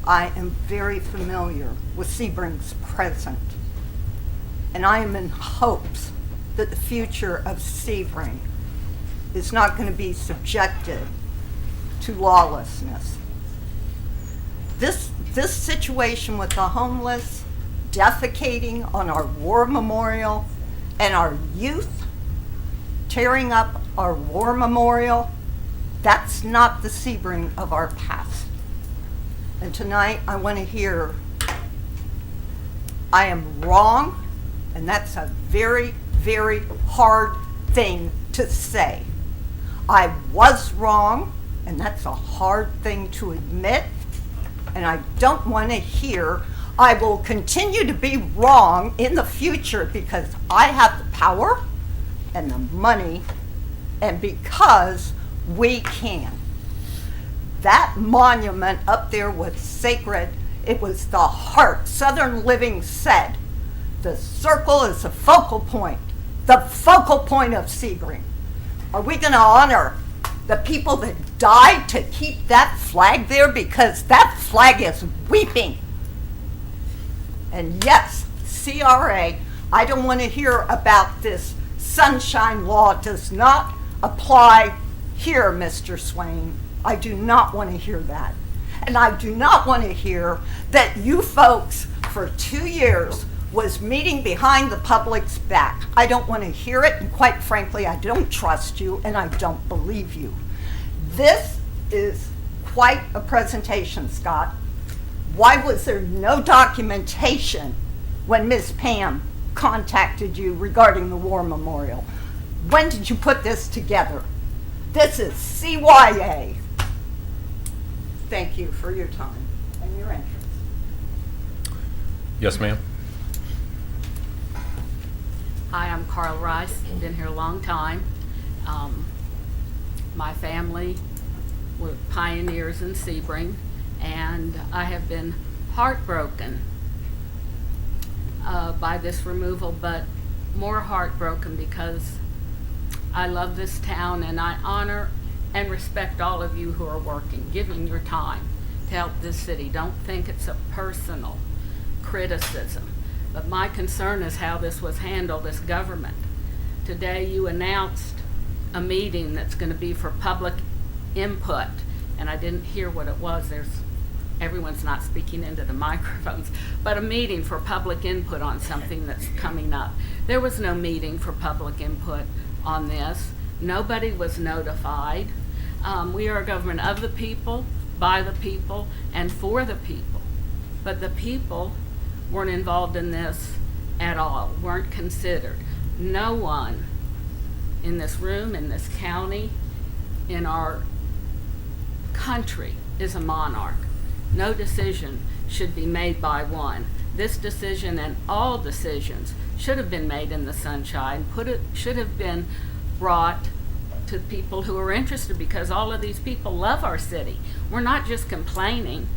I am very familiar with Sebring's present. And I am in hopes that the future of Sebring is not going to be subjected to lawlessness. This situation with the homeless defecating on our war memorial and our youth tearing up our war memorial, that's not the Sebring of our past. And tonight I want to hear I am wrong, and that's a very, very hard thing to say. I was wrong, and that's a hard thing to admit, and I don't want to hear I will continue to be wrong in the future because I have the power and the money and because we can. That monument up there was sacred. It was the heart. Southern Living said, the circle is the focal point of Sebring. Are we going to honor the people that died to keep that flag there? Because that flag is weeping. And yes, CRA, I don't want to hear about this sunshine law. It does not apply here, Mr. Swain. I do not want to hear that. And I do not want to hear that you folks for 2 years was meeting behind the public's back. I don't want to hear it, and quite frankly, I don't trust you, and I don't believe you. This is quite a presentation, Scott. Why was there no documentation when Ms. Pam contacted you regarding the war memorial? When did you put this together? This is CYA. Thank you for your time and your interest. Yes, ma'am. Hi, I'm Carl Rice. Been here a long time. My family were pioneers in Sebring, and I have been heartbroken by this removal, but more heartbroken because I love this town and I honor and respect all of you who are working, giving your time to help this city. Don't think it's a personal criticism, but my concern is how this was handled as government. Today you announced a meeting that's going to be for public input, and I didn't hear what it was. Everyone's not speaking into the microphones, but a meeting for public input on something that's coming up. There was no meeting for public input on this. Nobody was notified. We are a government of the people, by the people, and for the people. But the people weren't involved in this at all, weren't considered. No one in this room, in this county, in our country is a monarch. No decision should be made by one. This decision and all decisions should have been made in the sunshine, should have been brought to people who are interested, because all of these people love our city. We're not just complaining.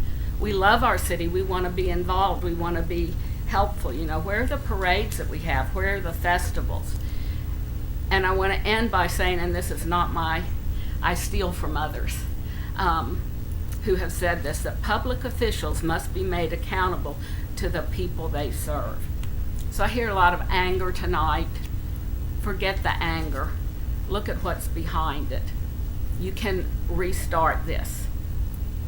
we love our city. We want to be involved. We want to be helpful. You know, where are the parades that we have? Where are the festivals? And I want to end by saying, and this is not I steal from others who have said this, that public officials must be made accountable to the people they serve. So I hear a lot of anger tonight. Forget the anger. Look at what's behind it. You can restart this.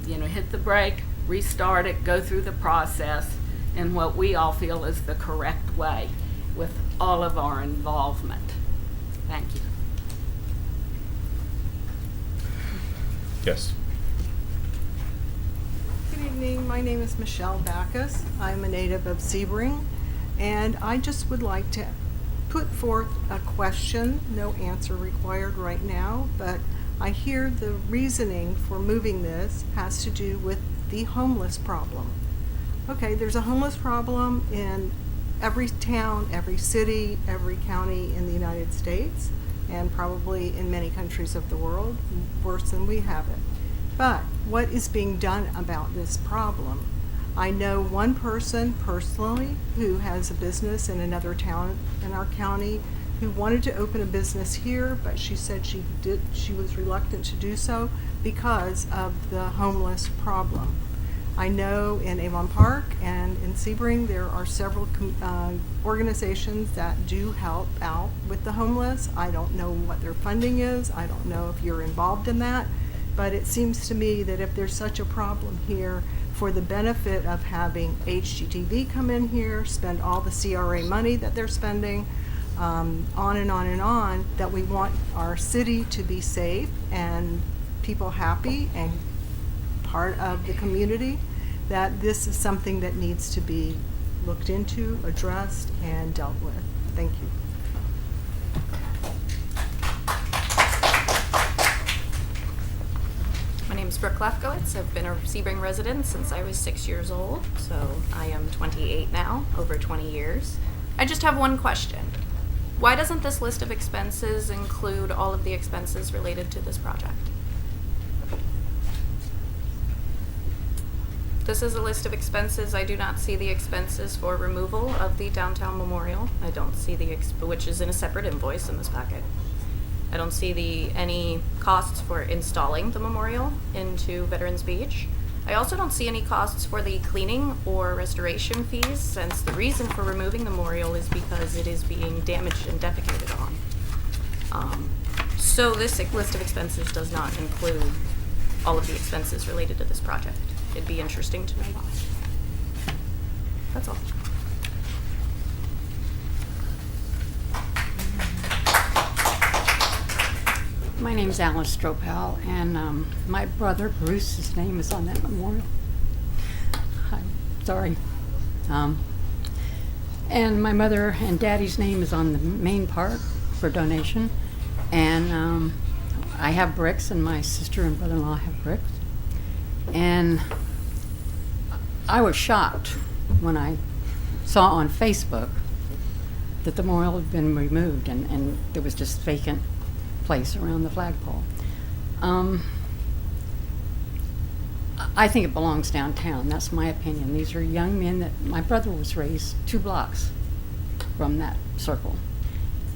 You know, hit the brake, restart it, go through the process in what we all feel is the correct way with all of our involvement. Thank you. Yes. Good evening. My name is Michelle Backus. I'm a native of Sebring, and I just would like to put forth a question, no answer required right now, but I hear the reasoning for moving this has to do with the homeless problem. Okay, there's a homeless problem in every town, every city, every county in the United States, and probably in many countries of the world, worse than we have it. But what is being done about this problem? I know one person personally who has a business in another town in our county who wanted to open a business here, but she said she was reluctant to do so because of the homeless problem. I know in Avon Park and in Sebring there are several organizations that do help out with the homeless. I don't know what their funding is. I don't know if you're involved in that. But it seems to me that if there's such a problem here, for the benefit of having HGTV come in here, spend all the CRA money that they're spending, on and on and on, that we want our city to be safe and people happy and part of the community, that this is something that needs to be looked into, addressed, and dealt with. Thank you. My name is Brooke Lefkowitz. I've been a Sebring resident since I was 6 years old, so I am 28 now, over 20 years. I just have one question. Why doesn't this list of expenses include all of the expenses related to this project? This is a list of expenses. I do not see the expenses for removal of the downtown memorial. I don't see which is in a separate invoice in this packet. I don't see any costs for installing the memorial into Veterans Beach. I also don't see any costs for the cleaning or restoration fees, since the reason for removing the memorial is because it is being damaged and defecated on. So this list of expenses does not include all of the expenses related to this project. It'd be interesting to know why. That's all. My name's Alice Stropel, and my brother Bruce's name is on that memorial. I'm sorry. And my mother and daddy's name is on the main part for donation. And I have bricks, and my sister and brother-in-law have bricks. And I was shocked when I saw on Facebook that the memorial had been removed, and there was just vacant place around the flagpole. I think it belongs downtown. That's my opinion. These are young men that my brother was raised 2 blocks from that circle.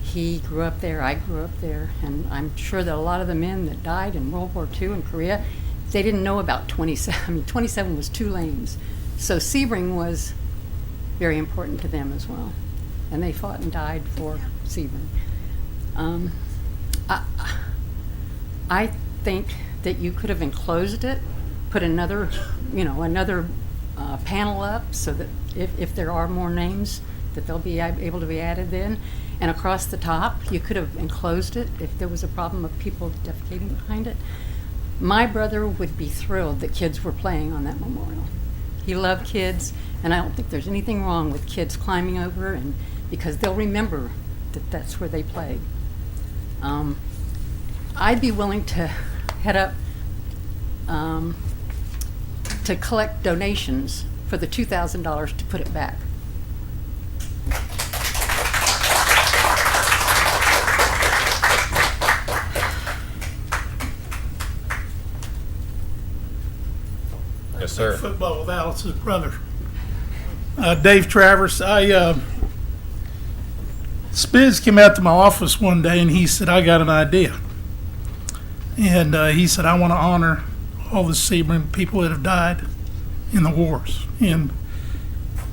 He grew up there, I grew up there, and I'm sure that a lot of the men that died in World War II in Korea, they didn't know about 27. I mean, 27 was 2 lanes. So Sebring was very important to them as well. And they fought and died for Sebring. I think that you could have enclosed it, put another panel up so that if there are more names, that they'll be able to be added in. And across the top, you could have enclosed it if there was a problem of people defecating behind it. My brother would be thrilled that kids were playing on that memorial. He loved kids, and I don't think there's anything wrong with kids climbing over, and because they'll remember that that's where they played. I'd be willing to head up to collect donations for the $2,000 to put it back. Yes, sir. Football with Alice's brother. Dave Travers. Spiz came out to my office one day and he said, I got an idea. And he said, I want to honor all the Sebring people that have died in the wars. And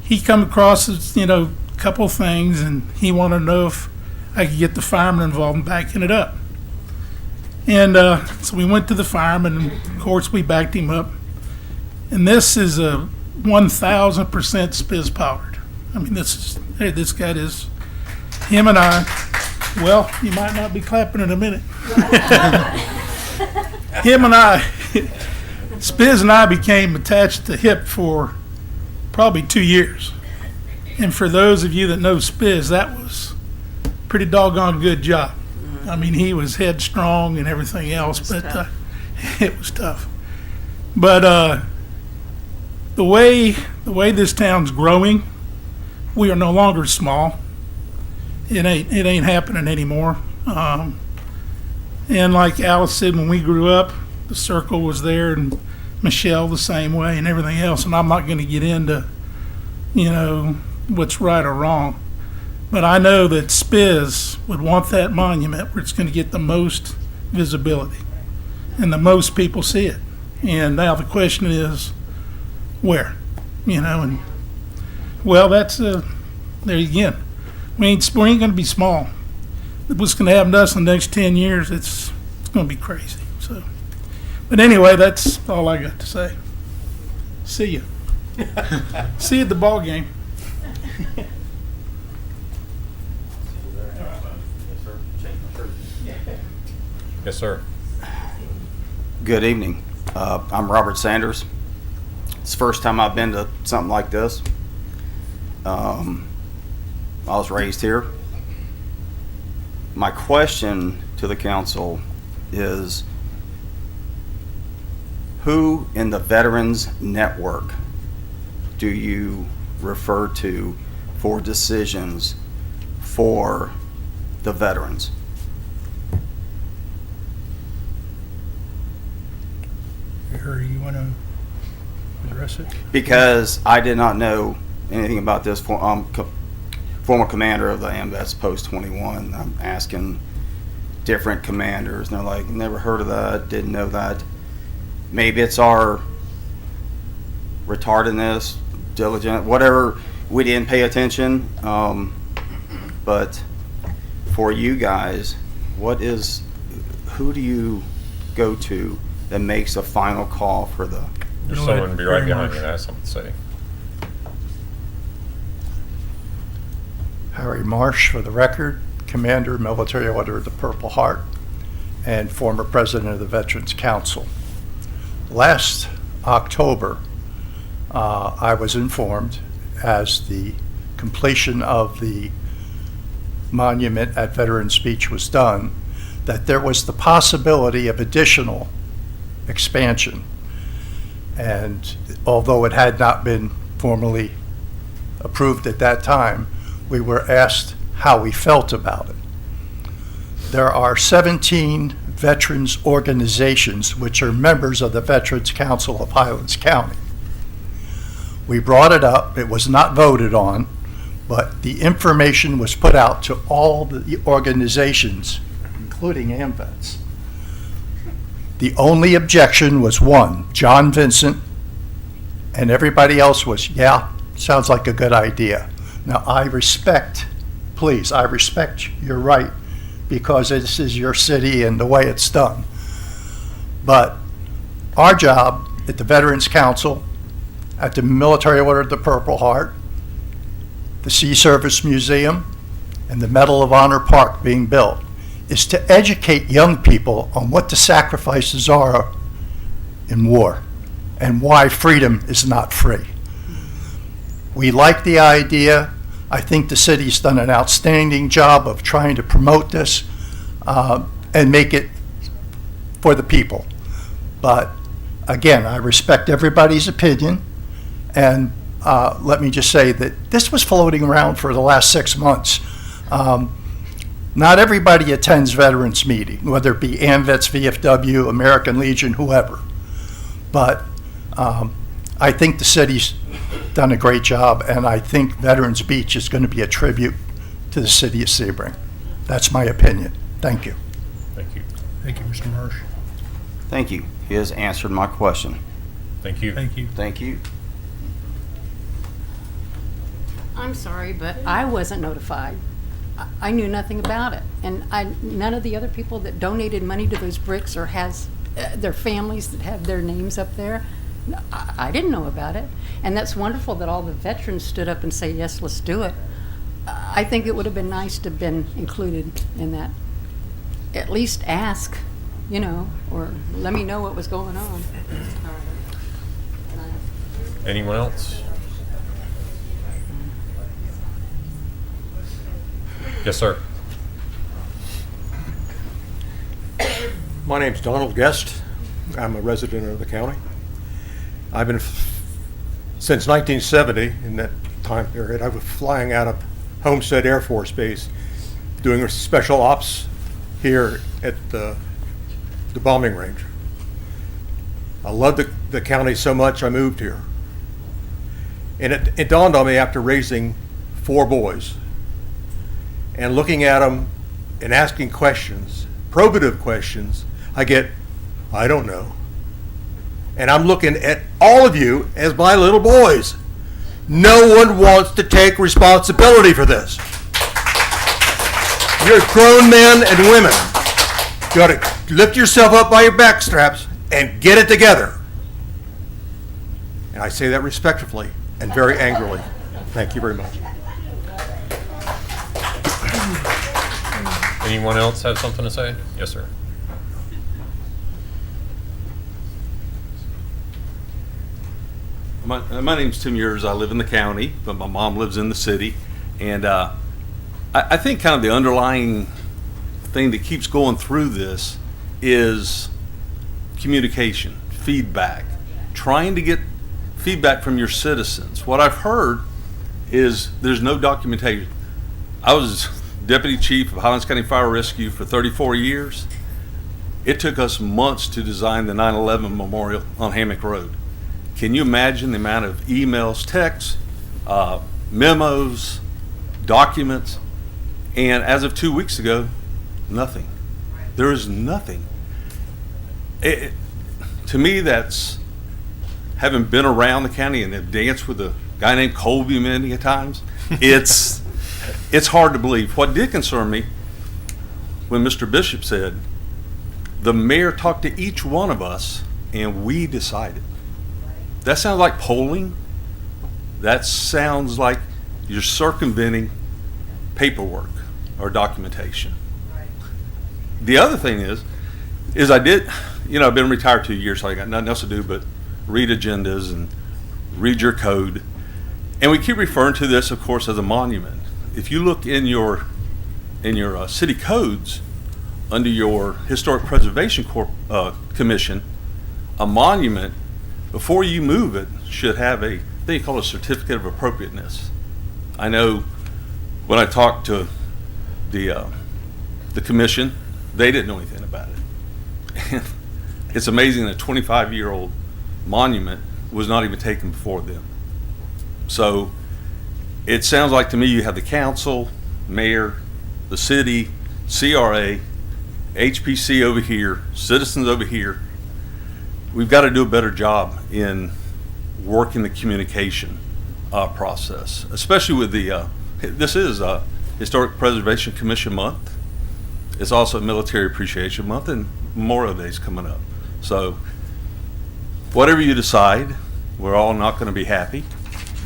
he come across, a couple of things, and he wanted to know if I could get the firemen involved in backing it up. And so we went to the firemen, and of course we backed him up. And this is a 1,000% Spiz powered. I mean, this guy is, him and I, well, you might not be clapping in a minute. Him and I, Spiz and I became attached to HIP for probably 2 years. And for those of you that know Spiz, that was a pretty doggone good job. I mean, he was headstrong and everything else, but it was tough. But the way this town's growing, we are no longer small. It ain't happening anymore. And like Alice said, when we grew up, the circle was there, and Michelle the same way, and everything else. And I'm not going to get into, what's right or wrong. But I know that Spiz would want that monument where it's going to get the most visibility and the most people see it. And now the question is, where? And well, that's there again. We ain't going to be small. What's going to happen to us in the next 10 years? It's going to be crazy. So, but anyway, that's all I got to say. See you. See you at the ball game. Yes, sir. Good evening. I'm Robert Sanders. It's the first time I've been to something like this. I was raised here. My question to the council is, who in the Veterans Network do you refer to for decisions for the veterans? Or you want to address it? Because I did not know anything about this. Former commander of the AMVETS Post 21. I'm asking different commanders, and they're like, never heard of that, didn't know that. Maybe it's our retardedness, diligent, whatever, we didn't pay attention. But for you guys, who do you go to that makes a final call for the... There's someone to be right behind you that has something to say. Harry Marsh, for the record, Commander, Military Order of the Purple Heart, and former President of the Veterans Council. Last October, I was informed, as the completion of the monument at Veterans Beach was done, that there was the possibility of additional expansion. And although it had not been formally approved at that time, we were asked how we felt about it. There are 17 veterans organizations which are members of the Veterans Council of Highlands County. We brought it up, it was not voted on, but the information was put out to all the organizations, including AMVETS. The only objection was one, John Vincent, and everybody else was, yeah, sounds like a good idea. Now, I respect your right, because this is your city and the way it's done. But our job at the Veterans Council, at the Military Order of the Purple Heart, the Sea Service Museum, and the Medal of Honor Park being built, is to educate young people on what the sacrifices are in war and why freedom is not free. We like the idea. I think the city's done an outstanding job of trying to promote this and make it for the people. But again, I respect everybody's opinion, and let me just say that this was floating around for the last 6 months. Not everybody attends veterans meeting, whether it be AMVETS, VFW, American Legion, whoever. But I think the city's done a great job, and I think Veterans Beach is going to be a tribute to the city of Sebring. That's my opinion. Thank you. Thank you. Thank you, Mr. Marsh. Thank you. He has answered my question. Thank you. Thank you. Thank you. I'm sorry, but I wasn't notified. I knew nothing about it. And none of the other people that donated money to those bricks or has their families that have their names up there, I didn't know about it. And that's wonderful that all the veterans stood up and say, yes, let's do it. I think it would have been nice to have been included in that. At least ask, you know, or let me know what was going on. Anyone else? Yes, sir. My name's Donald Guest. I'm a resident of the county. I've been, since 1970, in that time period, I was flying out of Homestead Air Force Base, doing special ops here at the bombing range. I loved the county so much I moved here. And it dawned on me after raising 4 boys and looking at them and asking questions, probative questions, I don't know. And I'm looking at all of you as my little boys. No one wants to take responsibility for this. You're grown men and women. You got to lift yourself up by your back straps and get it together. And I say that respectfully and very angrily. Thank you very much. Anyone else have something to say? Yes, sir. My name's Tim Ures. I live in the county, but my mom lives in the city. And I think kind of the underlying thing that keeps going through this is communication, feedback, trying to get feedback from your citizens. What I've heard is there's no documentation. I was Deputy Chief of Highlands County Fire Rescue for 34 years. It took us months to design the 9/11 memorial on Hammock Road. Can you imagine the amount of emails, texts, memos, documents? And as of 2 weeks ago, nothing. There is nothing. To me, that's, having been around the county and have danced with a guy named Colby many a times, it's hard to believe. What did concern me when Mr. Bishop said, the mayor talked to each one of us and we decided. That sounds like polling. That sounds like you're circumventing paperwork or documentation. The other thing is I've been retired 2 years, so I got nothing else to do but read agendas and read your code. And we keep referring to this, of course, as a monument. If you look in your city codes, under your Historic Preservation Commission, a monument, before you move it, should have a thing called a certificate of appropriateness. I know when I talked to the commission, they didn't know anything about it. It's amazing that a 25-year-old monument was not even taken before them. So it sounds like to me you have the council, mayor, the city, CRA, HPC over here, citizens over here. We've got to do a better job in working the communication process, especially with this is Historic Preservation Commission Month. It's also Military Appreciation Month, and Memorial Day's coming up. So whatever you decide, we're all not going to be happy,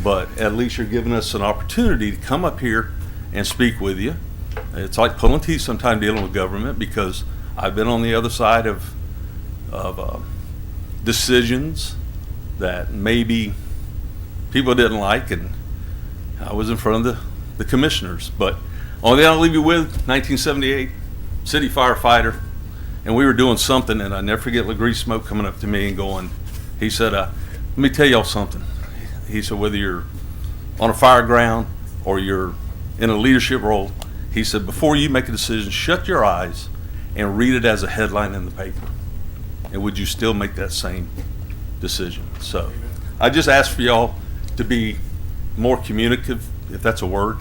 but at least you're giving us an opportunity to come up here and speak with you. It's like pulling teeth sometimes dealing with government, because I've been on the other side of decisions that maybe people didn't like, and I was in front of the commissioners. But only thing I'll leave you with, 1978, city firefighter, and we were doing something, and I never forget LaGrease Smoke coming up to me and going, he said, let me tell y'all something. He said, whether you're on a fire ground or you're in a leadership role, he said, before you make a decision, shut your eyes and read it as a headline in the paper. And would you still make that same decision? So I just ask for y'all to be more communicative, if that's a word,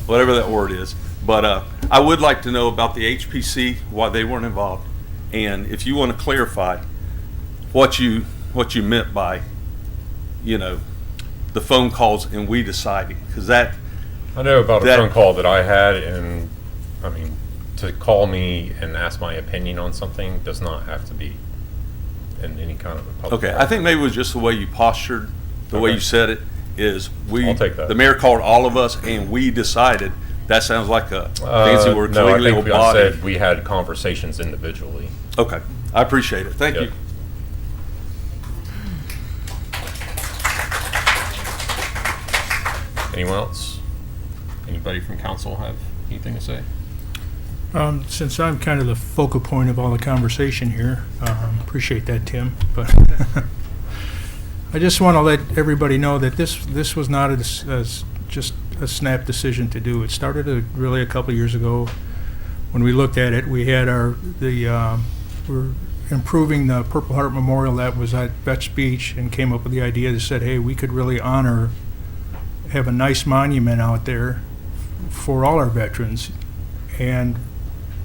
whatever that word is. But I would like to know about the HPC, why they weren't involved, and if you want to clarify what you meant by, the phone calls and we deciding, because that. I know about a that- phone call that I had, and I mean, to call me and ask my opinion on something does not have to be in any kind of a public. Okay, I think maybe it was just the way you postured, the way Okay. you said it, is we. I'll take that. The mayor called all of us and we decided. That sounds like a fancy word, No, I collegial think I body. said we had conversations individually. Okay, I appreciate it. Thank Yep. you. Anyone else? Anybody from council have anything to say? Since I'm kind of the focal point of all the conversation here, appreciate that, Tim, but I just want to let everybody know that this was not just a snap decision to do. It started really a couple years ago. When we looked at it, we had we're improving the Purple Heart Memorial that was at Betts Beach, and came up with the idea that said, hey, we could really have a nice monument out there for all our veterans. And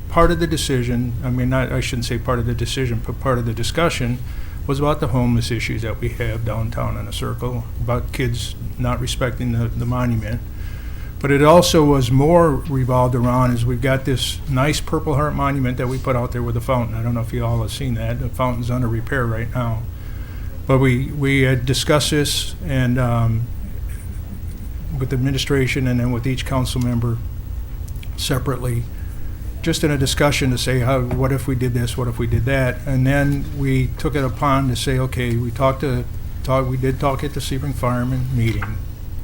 part of the decision, I shouldn't say part of the decision, but part of the discussion was about the homeless issues that we have downtown in the Circle, about kids not respecting the monument. But it also was more revolved around is we've got this nice Purple Heart monument that we put out there with a fountain. I don't know if you all have seen that. The fountain's under repair right now. But we had discussed this and with the administration and then with each council member separately, just in a discussion to say, what if we did this, what if we did that? And then we took it upon to say, okay, we did talk at the Sebring Fireman meeting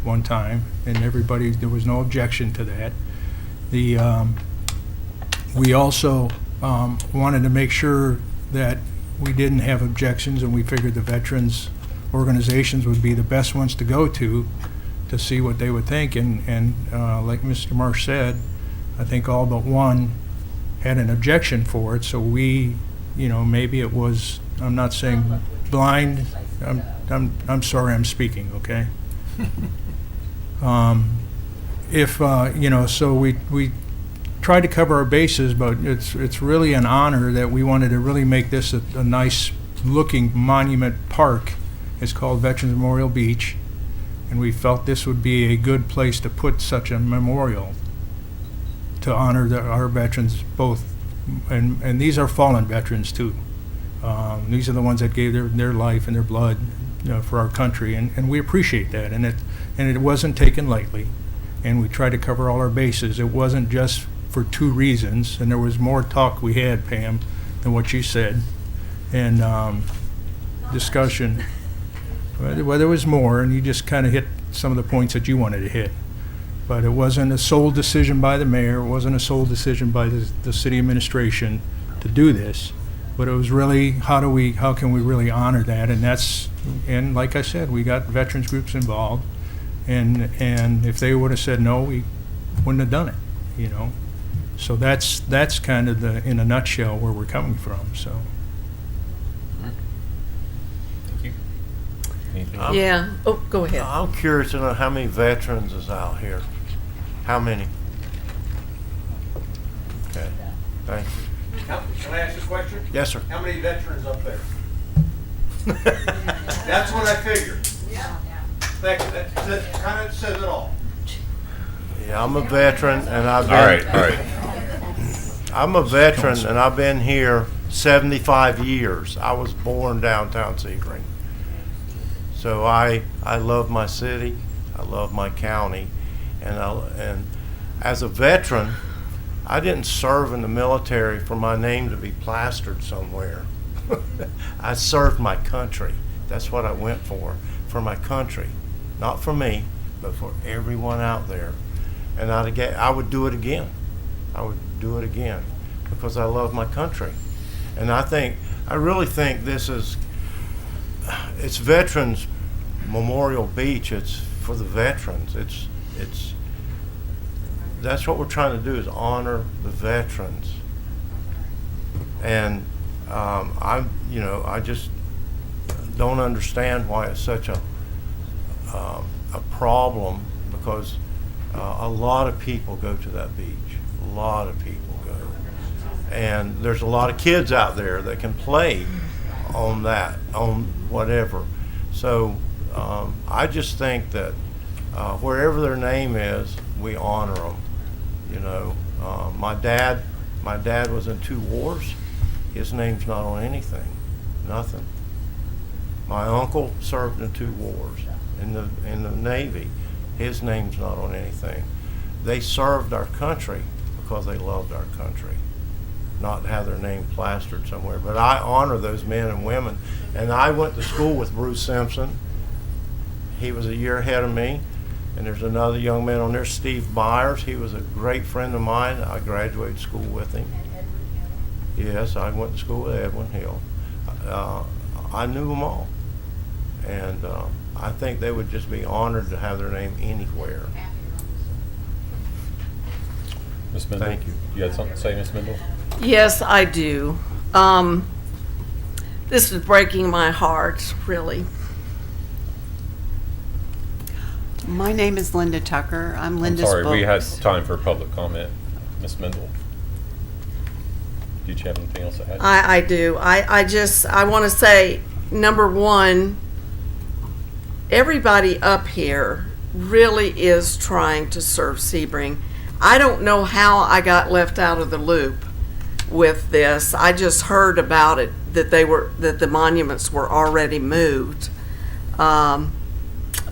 one time, and there was no objection to that. We also wanted to make sure that we didn't have objections, and we figured the veterans organizations would be the best ones to go to see what they would think. And like Mr. Marsh said, I think all but one had an objection for it. So we, maybe it was, I'm not saying blind. I'm sorry, I'm speaking, okay? So we tried to cover our bases, but it's really an honor that we wanted to really make this a nice looking monument park. It's called Veterans Memorial Beach, and we felt this would be a good place to put such a memorial to honor our veterans both, and these are fallen veterans too. These are the ones that gave their life and their blood for our country, and we appreciate that, and it wasn't taken lightly, and we tried to cover all our bases. It wasn't just for two reasons, and there was more talk we had, Pam, than what you said, and discussion. Well, there was more, and you just kind of hit some of the points that you wanted to hit. But it wasn't a sole decision by the mayor, it wasn't a sole decision by the city administration to do this. But it was really, how can we really honor that? And like I said, we got veterans groups involved. And if they would have said no, we wouldn't have done it, So that's kind of in a nutshell where we're coming from, so. Thank you. Anything? Yeah. Oh, go ahead. I'm curious to know how many veterans is out here. How many? Okay, thank you. Can I ask you a question? Yes, sir. How many veterans up there? That's what I figured. Yeah. Thank you. That kind of says it all. Yeah, I'm a veteran and I've been. All right. I'm a veteran and I've been here 75 years. I was born downtown Sebring. So I love my city, I love my county, and as a veteran, I didn't serve in the military for my name to be plastered somewhere. I served my country. That's what I went for my country. Not for me, but for everyone out there. And I would do it again. I would do it again because I love my country. And I really think it's Veterans Memorial Beach. It's for the veterans. That's what we're trying to do, is honor the veterans. And don't understand why it's such a problem, because a lot of people go to that beach. A lot of people go. And there's a lot of kids out there that can play on that, on whatever. So I just think that wherever their name is, we honor them. You know, my dad was in 2 wars. His name's not on anything, nothing. My uncle served in 2 wars in the Navy. His name's not on anything. They served our country because they loved our country, not have their name plastered somewhere. But I honor those men and women. And I went to school with Bruce Simpson. He was a year ahead of me. And there's another young man on there, Steve Byers. He was a great friend of mine. I graduated school with him. Yes, I went to school with Edwin Hill. I knew them all. And I think they would just be honored to have their name anywhere. Ms. Mendel? Thank you. You had something to say, Ms. Mendel? Yes, I do. This is breaking my heart, really. My name is Linda Tucker. I'm I'm Linda's sorry, we had Books. time for public comment. Ms. Mendel? Did you have anything else to add? I do. I want to say, number one, everybody up here really is trying to serve Sebring. I don't know how I got left out of the loop with this. I just heard about it, that the monuments were already moved.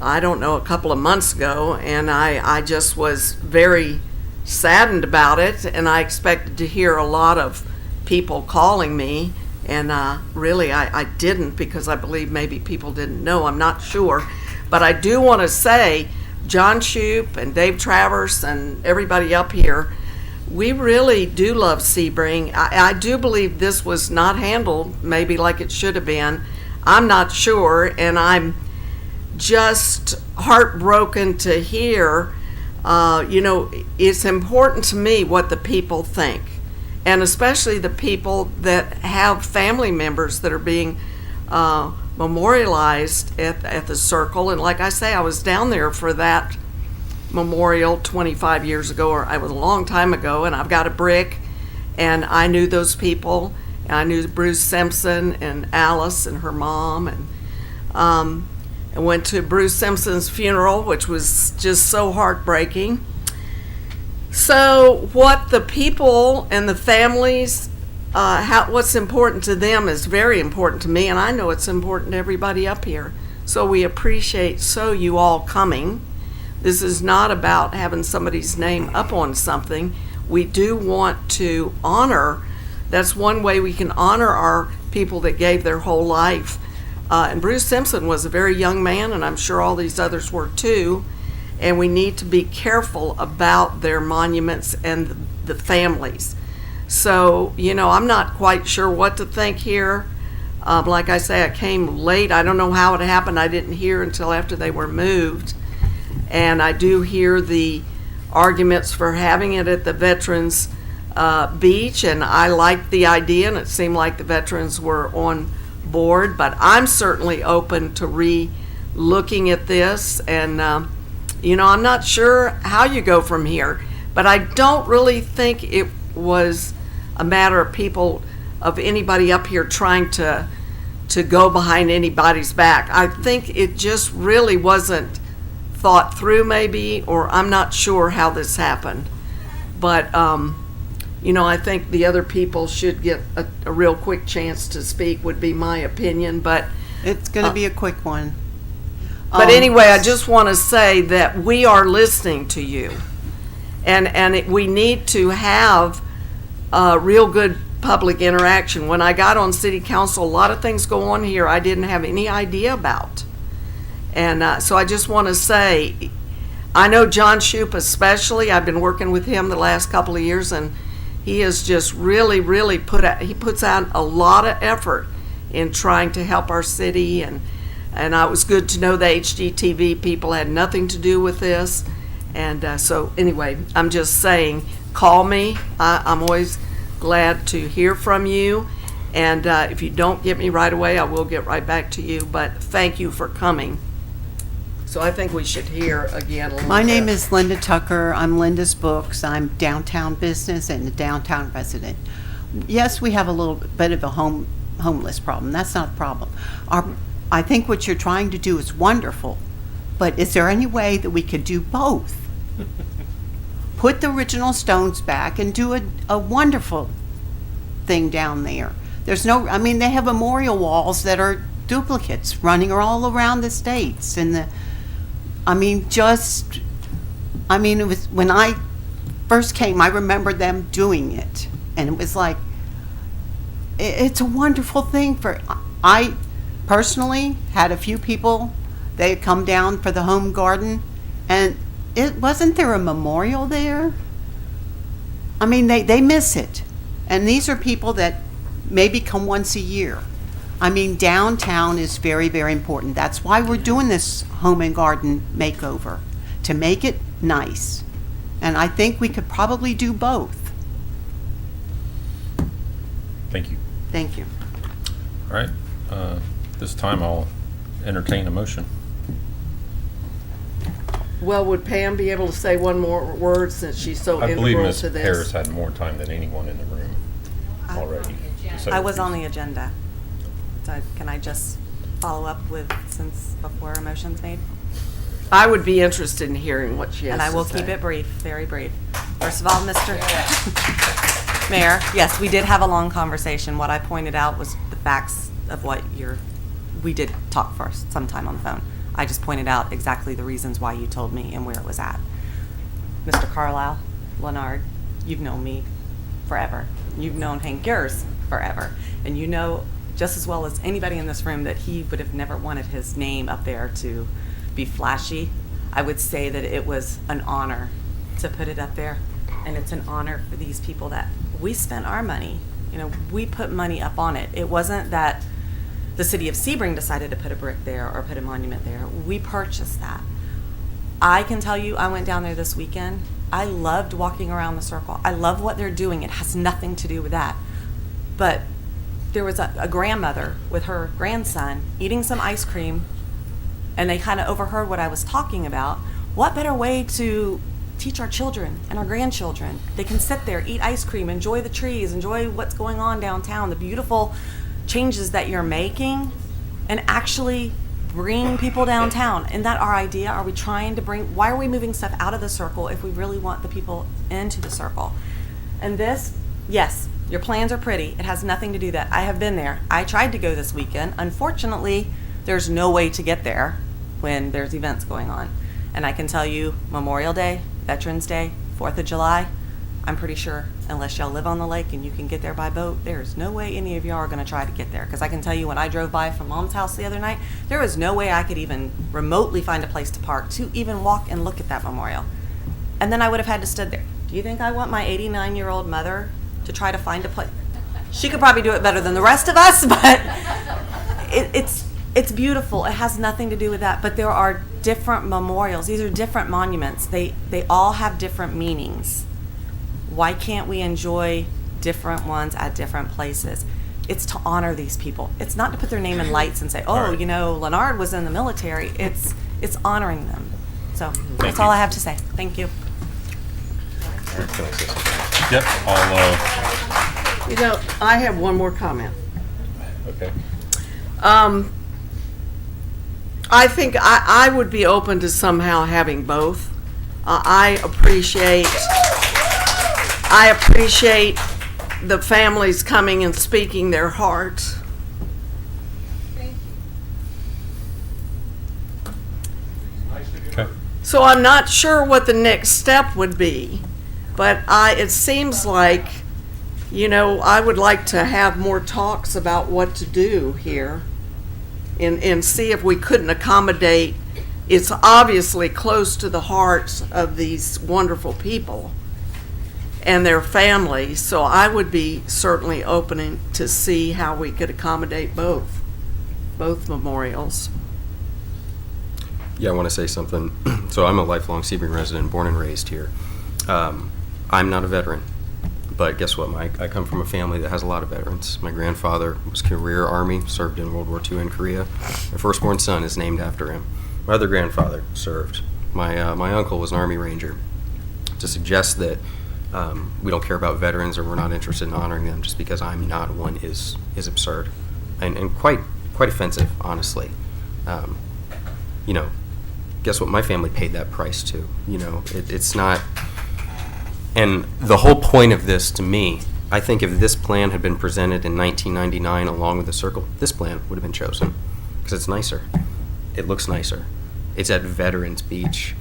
I don't know, a couple of months ago, and I just was very saddened about it, and I expected to hear a lot of people calling me, and really I didn't, because I believe maybe people didn't know. I'm not sure. But I do want to say, John Shoup and Dave Travers and everybody up here, we really do love Sebring. I do believe this was not handled maybe like it should have been. I'm not sure, and I'm just heartbroken to hear. It's important to me what the people think, and especially the people that have family members that are being memorialized at the circle. And like I say, I was down there for that memorial 25 years ago, or it was a long time ago, and I've got a brick, and I knew those people, and I knew Bruce Simpson and Alice and her mom, and I went to Bruce Simpson's funeral, which was just so heartbreaking. So what the people and the families, what's important to them is very important to me, and I know it's important to everybody up here. So we appreciate you all coming. This is not about having somebody's name up on something. We do want to honor. That's one way we can honor our people that gave their whole life. And Bruce Simpson was a very young man, and I'm sure all these others were too. And we need to be careful about their monuments and the families. So, I'm not quite sure what to think here. Like I say, I came late. I don't know how it happened. I didn't hear until after they were moved. And I do hear the arguments for having it at the Veterans Beach, and I liked the idea, and it seemed like the veterans were on board. But I'm certainly open to re-looking at this, and I'm not sure how you go from here. But I don't really think it was a matter of people, of anybody up here trying to go behind anybody's back. I think it just really wasn't thought through, maybe, or I'm not sure how this happened. But I think the other people should get a real quick chance to speak, would be my opinion. But It's going to be a quick one. But anyway, I just want to say that we are listening to you, and we need to have real good public interaction. When I got on city council, a lot of things go on here I didn't have any idea about. And so I just want to say, I know John Shoup especially. I've been working with him the last couple of years, and he has just really, really puts out a lot of effort in trying to help our city. And it was good to know the HGTV people had nothing to do with this. And so anyway, I'm just saying, call me. I'm always glad to hear from you. And if you don't get me right away, I will get right back to you, but thank you for coming. So I think we should hear again a little My name bit. is Linda Tucker. I'm Linda's Books. I'm downtown business and a downtown resident. Yes, we have a little bit of a homeless problem. That's not a problem. I think what you're trying to do is wonderful, but is there any way that we could do both? Put the original stones back and do a wonderful thing down there. There's no, I mean, they have memorial walls that are duplicates running all around the states, and it was, when I first came, I remember them doing it, and it was like, it's a wonderful thing I personally had a few people, they had come down for the home garden, and wasn't there a memorial there? I mean, they miss it. And these are people that maybe come once a year. I mean, downtown is very, very important. That's why we're doing this home and garden makeover, to make it nice. And I think we could probably do both. Thank you. Thank you. All right, this time I'll entertain a motion. Well, would Pam be able to say one more word since she's so I believe integral Ms. to this? Harris had more time than anyone in the room already. I was on the agenda. So can I just follow up with, since before a motion's made? I would be interested in hearing what she has And I to will say. keep it brief, very brief. First of all, Mr. Mayor, yes, we did have a long conversation. What I pointed out was the facts of what we did talk first sometime on the phone. I just pointed out exactly the reasons why you told me and where it was at. Mr. Carlisle, Leonard, you've known me forever. You've known Hank Gers forever. And you know just as well as anybody in this room that he would have never wanted his name up there to be flashy. I would say that it was an honor to put it up there. And it's an honor for these people that we spent our money. You know, we put money up on it. It wasn't that the city of Sebring decided to put a brick there or put a monument there. We purchased that. I can tell you, I went down there this weekend. I loved walking around the circle. I love what they're doing. It has nothing to do with that. But there was a grandmother with her grandson eating some ice cream, and they kind of overheard what I was talking about. What better way to teach our children and our grandchildren? They can sit there, eat ice cream, enjoy the trees, enjoy what's going on downtown, the beautiful changes that you're making, and actually bring people downtown. Isn't that our idea? Are we trying to why are we moving stuff out of the circle if we really want the people into the circle? And this, yes, your plans are pretty. It has nothing to do with that. I have been there. I tried to go this weekend. Unfortunately, there's no way to get there when there's events going on. And I can tell you, Memorial Day, Veterans Day, 4th of July, I'm pretty sure, unless y'all live on the lake and you can get there by boat, there's no way any of y'all are going to try to get there. Because I can tell you, when I drove by from Mom's house the other night, there was no way I could even remotely find a place to park to even walk and look at that memorial. And then I would have had to stood there. Do you think I want my 89-year-old mother to try to find a place? She could probably do it better than the rest of us, but it's beautiful. It has nothing to do with that. But there are different memorials. These are different monuments. They all have different meanings. Why can't we enjoy different ones at different places? It's to honor these people. It's not to put their name in lights and say, oh, you know, Leonard was in the military. It's honoring them. So that's all I have to say. Thank you. Yep, You know, I have one more comment. Okay. I think I would be open to somehow having both. I appreciate the families coming and speaking their heart. Okay. So I'm not sure what the next step would be, but it seems like, you know, I would like to have more talks about what to do here and see if we couldn't accommodate. It's obviously close to the hearts of these wonderful people and their families, so I would be certainly open to see how we could accommodate both memorials. Yeah, I want to say something. So I'm a lifelong Sebring resident, born and raised here. I'm not a veteran. But guess what, Mike? I come from a family that has a lot of veterans. My grandfather was career Army, served in World War II in Korea. My firstborn son is named after him. My other grandfather served. My uncle was an Army Ranger. To suggest that we don't care about veterans or we're not interested in honoring them just because I'm not one is absurd and quite offensive, honestly. You know, guess what? My family paid that price too. You know, it's not. And the whole point of this, to me, I think if this plan had been presented in 1999 along with the circle, this plan would have been chosen because it's nicer. It looks nicer. It's at Veterans Beach.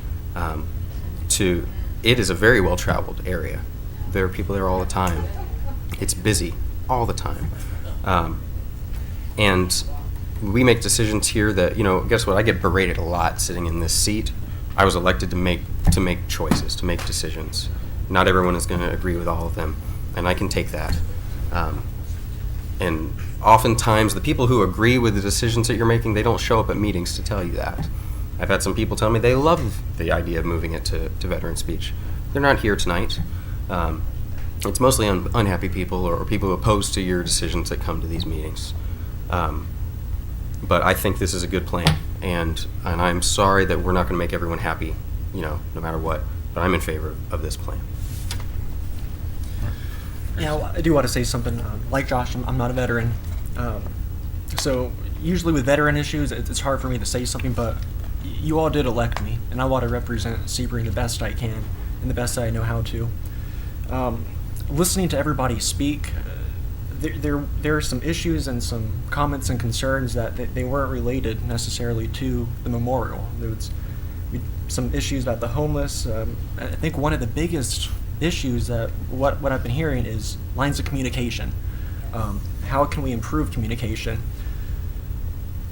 It is a very well-traveled area. There are people there all the time. It's busy all the time. And we make decisions here that, you know, guess what? I get berated a lot sitting in this seat. I was elected to make choices, to make decisions. Not everyone is going to agree with all of them, and I can take that. And oftentimes, the people who agree with the decisions that you're making, they don't show up at meetings to tell you that. I've had some people tell me they love the idea of moving it to Veterans Beach. They're not here tonight. It's mostly unhappy people or people opposed to your decisions that come to these meetings. But I think this is a good plan, and I'm sorry that we're not going to make everyone happy, you know, no matter what. But I'm in favor of this plan. Yeah, I do want to say something. Like Josh, I'm not a veteran. So usually with veteran issues, it's hard for me to say something, but you all did elect me, and I want to represent Sebring the best I can and the best I know how to. Listening to everybody speak, there are some issues and some comments and concerns that they weren't related necessarily to the memorial. There was some issues about the homeless. I think one of the biggest issues that what I've been hearing is lines of communication. How can we improve communication?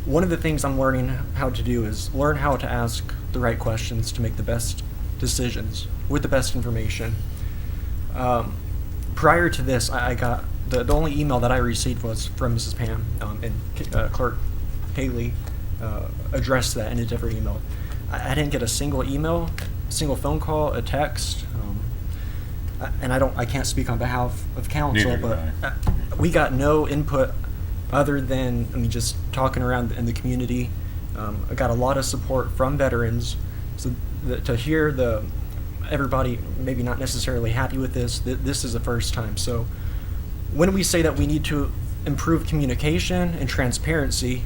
One of the things I'm learning how to do is learn how to ask the right questions to make the best decisions with the best information. Prior to this, I got the only email that I received was from Mrs. Pam, and Clerk Haley addressed that in a different email. I didn't get a single email, a single phone call, a text, and I can't speak on behalf of council, but we got no input other than just talking around in the community. I got a lot of support from veterans, so to hear everybody maybe not necessarily happy with this is the first time. So when we say that we need to improve communication and transparency,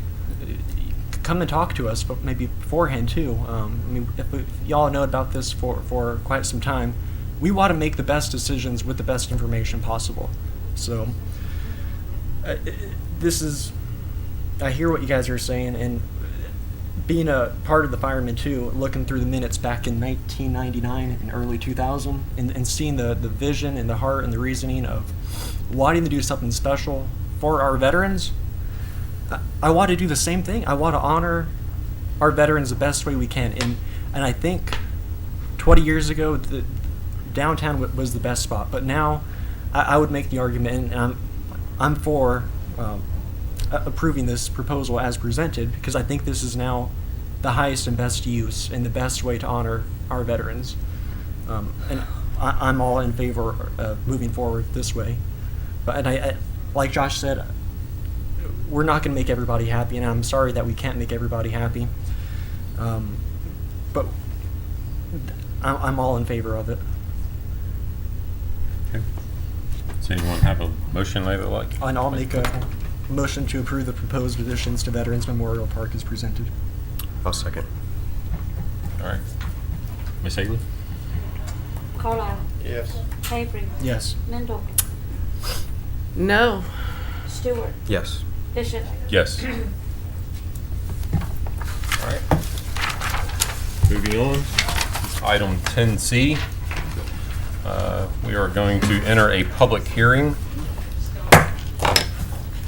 come and talk to us, but maybe beforehand too. I mean, if y'all know about this for quite some time, we want to make the best decisions with the best information possible. So I hear what you guys are saying, and being a part of the firemen too, looking through the minutes back in 1999 and early 2000, and seeing the vision and the heart and the reasoning of wanting to do something special for our veterans, I want to do the same thing. I want to honor our veterans the best way we can. And I think 20 years ago, the downtown was the best spot. But now I would make the argument, and I'm for approving this proposal as presented, because I think this is now the highest and best use and the best way to honor our veterans. And I'm all in favor of moving forward this way. But I like Josh said, we're not going to make everybody happy, and I'm sorry that we can't make everybody happy. But I'm all in favor of it. Okay. Does anyone have a motion they would like? And I'll make a motion to approve the proposed additions to Veterans Memorial Park as presented. I'll second. All right. Ms. Haley? Carlisle. Yes. Avery. Yes. Mendel. No. Stewart. Yes. Bishop. Yes. All right. Moving on. Item 10C. We are going to enter a public hearing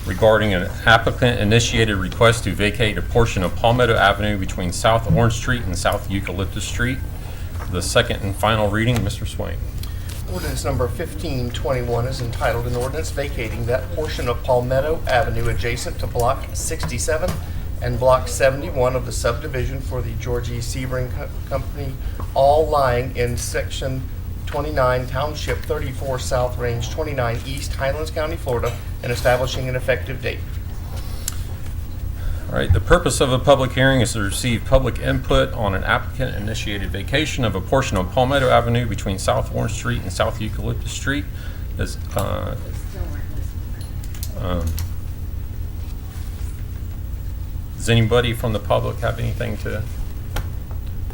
regarding an applicant-initiated request to vacate a portion of Palmetto Avenue between South Orange Street and South Eucalyptus Street. The second and final reading, Mr. Swain. Ordinance number 1521 is entitled, an ordinance vacating that portion of Palmetto Avenue adjacent to Block 67 and Block 71 of the subdivision for the George E. Sebring Company, all lying in Section 29, Township 34 South, Range 29 East, Highlands County, Florida, and establishing an effective date. All right, the purpose of a public hearing is to receive public input on an applicant-initiated vacation of a portion of Palmetto Avenue between South Orange Street and South Eucalyptus Street. Does anybody from the public have anything to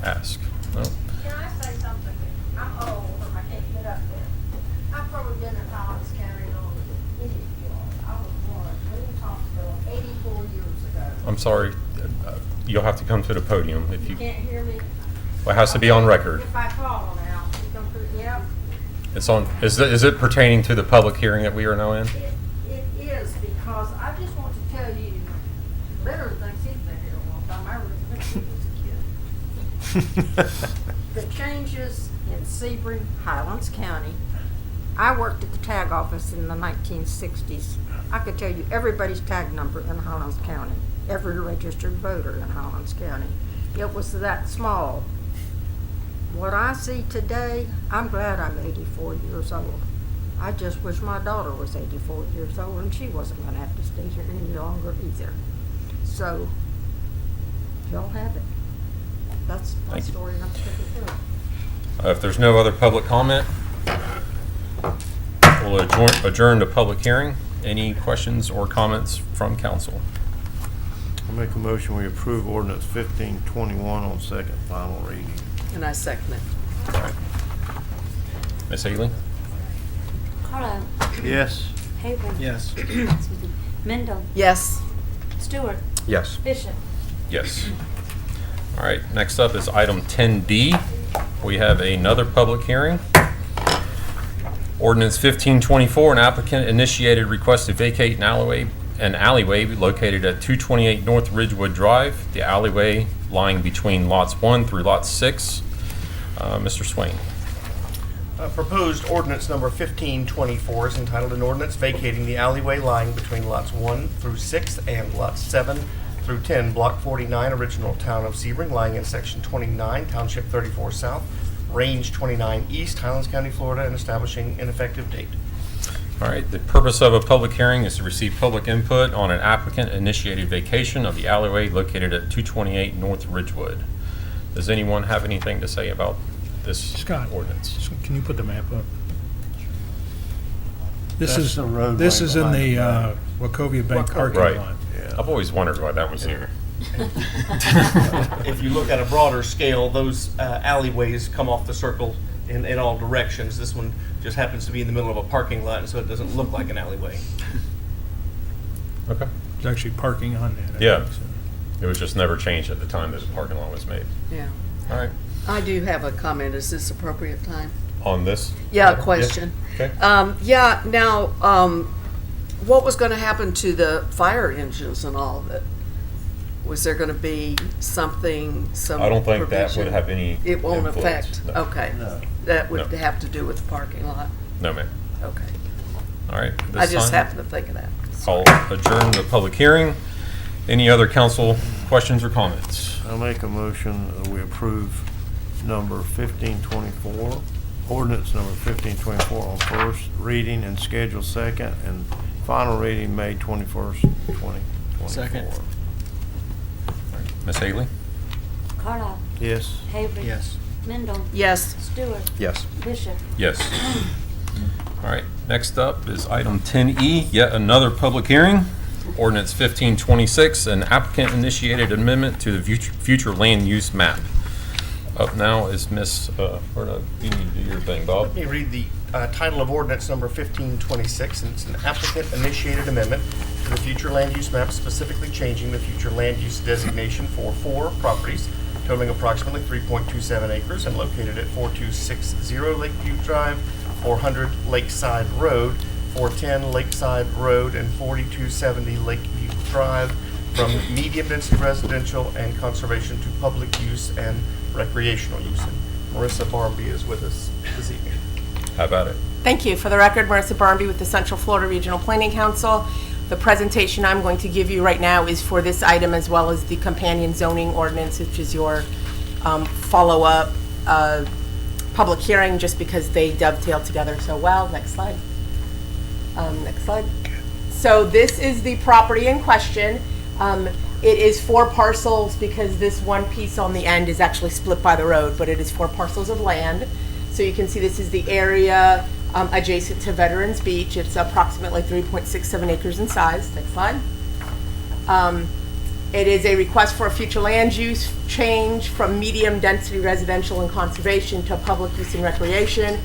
ask? No? Can I say something? I'm old, I can't get up there. I've probably been in Highlands County on the Indian Field. I was born at Williams Hospital 84 years ago. I'm sorry, you'll have to come to the podium if You you, can't hear me? well, it has to be on record. If I fall now, you come through, yep. It's on, is it pertaining to the public hearing that we are now in? It is, because I just want to tell you, better than he's been here a long time, I remember he was a kid. The changes in Sebring, Highlands County. I worked at the tag office in the 1960s. I could tell you everybody's tag number in Highlands County, every registered voter in Highlands County. It was that small. What I see today, I'm glad I'm 84 years old. I just wish my daughter was 84 years old and she wasn't going to have to stay here any longer either. So, y'all have it. That's my Thank you. story and I'm sticking to it. If there's no other public comment, we'll adjourn the public hearing. Any questions or comments from council? I make a motion, we approve ordinance 1521 on second final reading. And I second it. Ms. Haley? Carlisle. Yes. Haver. Yes. Excuse me. Mendel. Yes. Stewart. Yes. Bishop. Yes. All right, next up is item 10D. We have another public hearing. Ordinance 1524, an applicant initiated request to vacate an alleyway located at 228 North Ridgewood Drive, the alleyway lying between lots 1 through lot 6. Mr. Swain. Proposed ordinance number 1524 is entitled an ordinance vacating the alleyway lying between lots 1 through 6 and lots 7 through 10, Block 49, original Town of Sebring, lying in Section 29, Township 34 South, Range 29 East, Highlands County, Florida, and establishing an effective date. All right, the purpose of a public hearing is to receive public input on an applicant-initiated vacation of the alleyway located at 228 North Ridgewood. Does anyone have anything to say about this ordinance? Can you put the map up? This That's is the roadway this is in the behind Wachovia Bank parking Right. lot. I've always wondered why that was here. If you look at a broader scale, those alleyways come off the circle in all directions. This one just happens to be in the middle of a parking lot, so it doesn't look like an alleyway. Okay. There's actually parking on that. I Yeah. think, so. It was just never changed at the time that the parking lot was made. Yeah. All right. I do have a comment. Is this appropriate time? On this? Yeah, a question. Okay. What was going to happen to the fire engines and all of it? Was there going to be something, some I don't think that provision? would have any It won't influence, affect, no. okay. No. That would No. have to do with the parking lot? No, ma'am. Okay. All right. at I this just time, happened to think of that. I'll adjourn the public hearing. Any other council questions or comments? I make a motion that we approve number 1524, ordinance number 1524 on first reading and schedule second, and final reading May 21st, 2024. Second. Ms. Haley? Carlisle. Yes. Haver. Yes. Mendel. Yes. Stewart. Yes. Bishop. Yes. All right, next up is item 10E, yet another public hearing. Ordinance 1526, an applicant-initiated amendment to the future land use map. Up now is Ms., you need to do your thing, Bob. Let me read the title of ordinance number 1526, and it's an applicant-initiated amendment to the future land use map, specifically changing the future land use designation for 4 properties totaling approximately 3.27 acres and located at 4260 Lakeview Drive, 400 Lakeside Road, 410 Lakeside Road, and 4270 Lakeview Drive from medium-density residential and conservation to public use and recreational use. And Marissa Barmby is with us this evening. How about it? Thank you. For the record, Marissa Barmby with the Central Florida Regional Planning Council. The presentation I'm going to give you right now is for this item as well as the companion zoning ordinance, which is your follow-up public hearing just because they dovetail together so well. Next slide. Next slide. So this is the property in question. It is 4 parcels because this one piece on the end is actually split by the road, but it is 4 parcels of land. So you can see this is the area adjacent to Veterans Beach. It's approximately 3.67 acres in size. Next slide. It is a request for a future land use change from medium density residential and conservation to public use and recreation,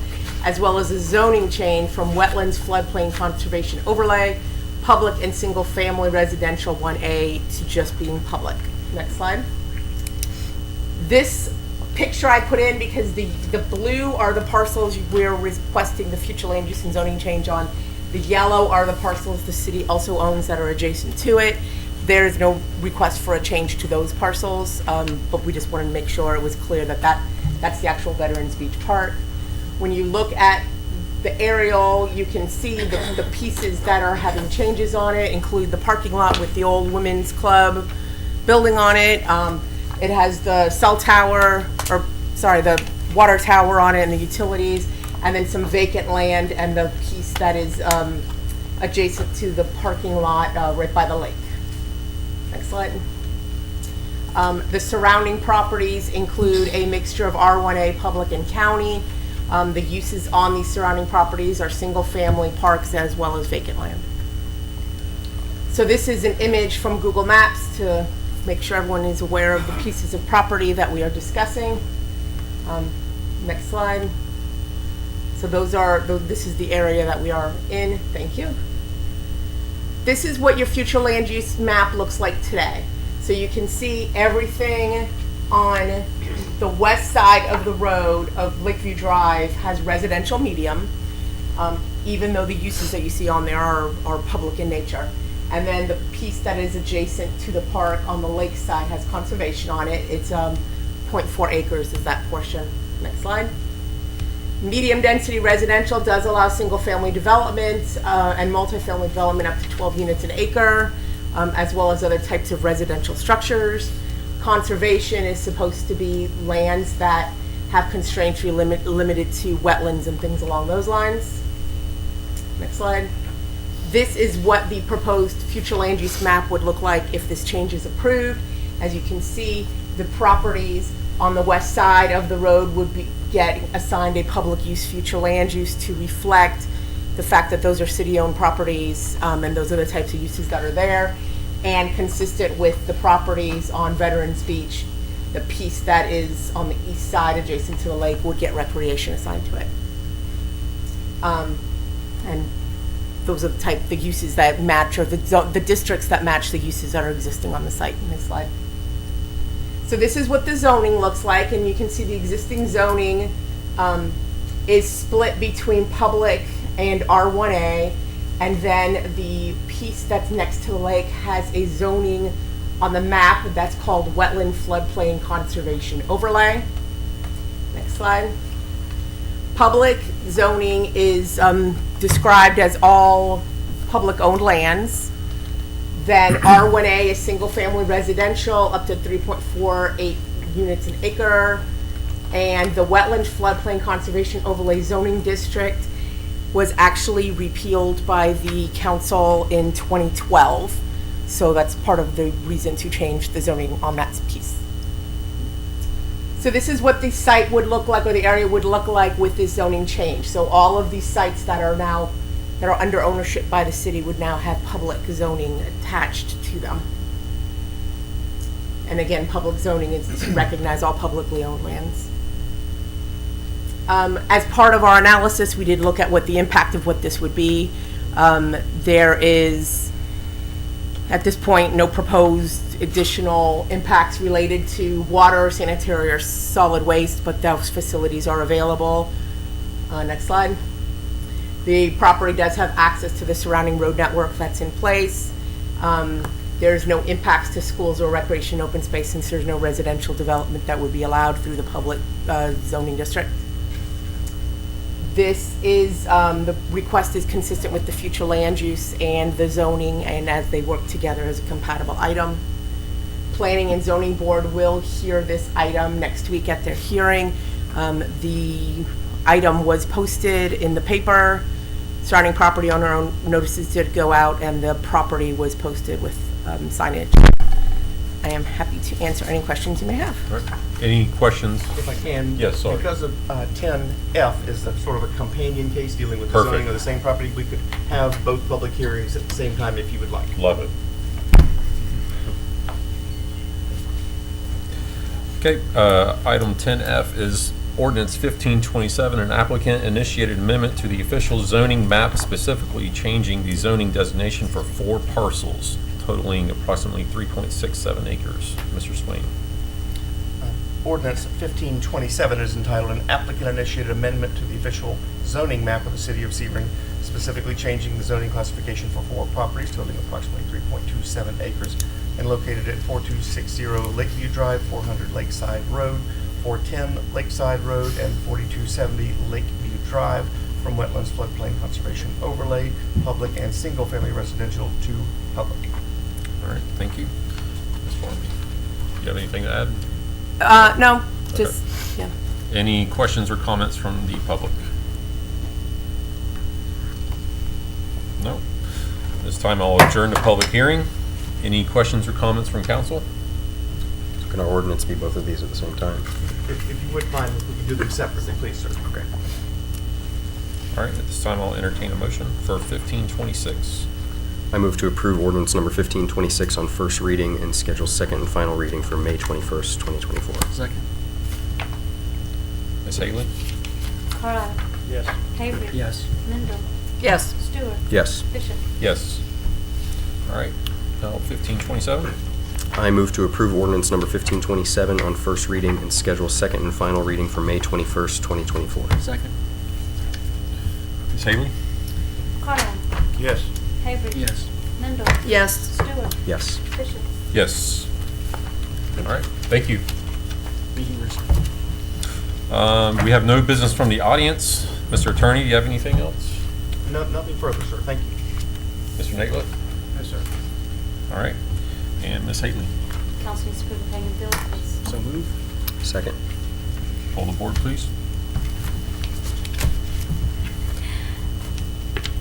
as well as a zoning change from wetlands floodplain conservation overlay, public and single family residential 1A to just being public. Next slide. This picture I put in because the blue are the parcels we're requesting the future land use and zoning change on. The yellow are the parcels the city also owns that are adjacent to it. There is no request for a change to those parcels, but we just wanted to make sure it was clear that that's the actual Veterans Beach part. When you look at the aerial, you can see the pieces that are having changes on it, include the parking lot with the old women's club building on it. It has the the water tower on it and the utilities, and then some vacant land and the piece that is adjacent to the parking lot right by the lake. Next slide. The surrounding properties include a mixture of R1A, public, and county. The uses on these surrounding properties are single-family parks as well as vacant land. So this is an image from Google Maps to make sure everyone is aware of the pieces of property that we are discussing. Next slide. So this is the area that we are in. Thank you. This is what your future land use map looks like today. So you can see everything on the west side of the road of Lakeview Drive has residential medium, even though the uses that you see on there are public in nature. And then the piece that is adjacent to the park on the lake side has conservation on it. It's 0.4 acres is that portion. Next slide. Medium density residential does allow single family development and multifamily development up to 12 units an acre, as well as other types of residential structures. Conservation is supposed to be lands that have constraints limited to wetlands and things along those lines. Next slide. This is what the proposed future land use map would look like if this change is approved. As you can see, the properties on the west side of the road would be getting assigned a public use future land use to reflect the fact that those are city-owned properties and those are the types of uses that are there. And consistent with the properties on Veterans Beach, the piece that is on the east side adjacent to the lake would get recreation assigned to it. And those are the uses that match, or the districts that match the uses that are existing on the site. Next slide. So this is what the zoning looks like, and you can see the existing zoning is split between public and R1A, and then the piece that's next to the lake has a zoning on the map that's called Wetland Floodplain Conservation Overlay. Next slide. Public zoning is described as all public-owned lands. Then R1A is single-family residential up to 3.48 units an acre. And the Wetland Floodplain Conservation Overlay Zoning District was actually repealed by the council in 2012. So that's part of the reason to change the zoning on that piece. So this is what the site would look like, or the area would look like with this zoning change. So all of these sites that are under ownership by the city would now have public zoning attached to them. And again, public zoning is to recognize all publicly owned lands. As part of our analysis, we did look at what the impact of what this would be. There is, at this point, no proposed additional impacts related to water, sanitary, or solid waste, but those facilities are available. Next slide. The property does have access to the surrounding road network that's in place. There's no impacts to schools or recreation open space since there's no residential development that would be allowed through the public zoning district. This is, the request is consistent with the future land use and the zoning, and as they work together as a compatible item. Planning and Zoning Board will hear this item next week at their hearing. The item was posted in the paper. Surrounding property owner own notices did go out, and the property was posted with signage. I am happy to answer any questions you may have. All right. Any questions? If I can. Yes, sorry. Because of 10F is a sort of a companion case dealing with the Perfect. zoning of the same property, we could have both public hearings at the same time if you would like. Love it. Okay, item 10F is ordinance 1527, an applicant initiated amendment to the official zoning map, specifically changing the zoning designation for 4 parcels totaling approximately 3.67 acres. Mr. Swain. Ordinance 1527 is entitled an applicant-initiated amendment to the official zoning map of the city of Sebring, specifically changing the zoning classification for 4 properties totaling approximately 3.27 acres and located at 4260 Lakeview Drive, 400 Lakeside Road, 410 Lakeside Road, and 4270 Lakeview Drive from Wetlands Floodplain Conservation Overlay, public and single-family residential to public. All right, thank you. Ms. Farby, do you have anything to add? No, just, yeah. Any questions or comments from the public? No. This time I'll adjourn the public hearing. Any questions or comments from council? Can our ordinance be both of these at the same time? If you wouldn't mind, we can do them separately, please, sir. Okay. All right, at this time I'll entertain a motion for 1526. I move to approve ordinance number 1526 on first reading and schedule second and final reading for May 21st, 2024. Second. Ms. Haley? Carlisle. Yes. Avery. Yes. Mendel. Yes. Stewart. Yes. Bishop. Yes. All right, now 1527. I move to approve ordinance number 1527 on first reading and schedule second and final reading for May 21st, 2024. Second. Ms. Haley? Carlisle. Yes. Avery. Yes. Mendel. Yes. Stewart. Yes. Bishop. Yes. All right, thank you. Meeting recessed. We have no business from the audience. Mr. Attorney, do you have anything else? No, nothing further, sir. Thank you. Mr. Naglett? No, sir. All right, and Ms. Haley? Council needs to approve the payment of bills, please. So move. Second. Hold the board, please.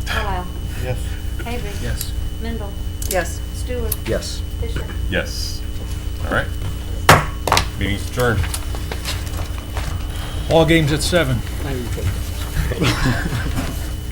Carlisle. Yes. Avery. Yes. Mendel. Yes. Stewart. Yes. Bishop. Yes. All right. Meeting's adjourned. All games at 7. Now you take it.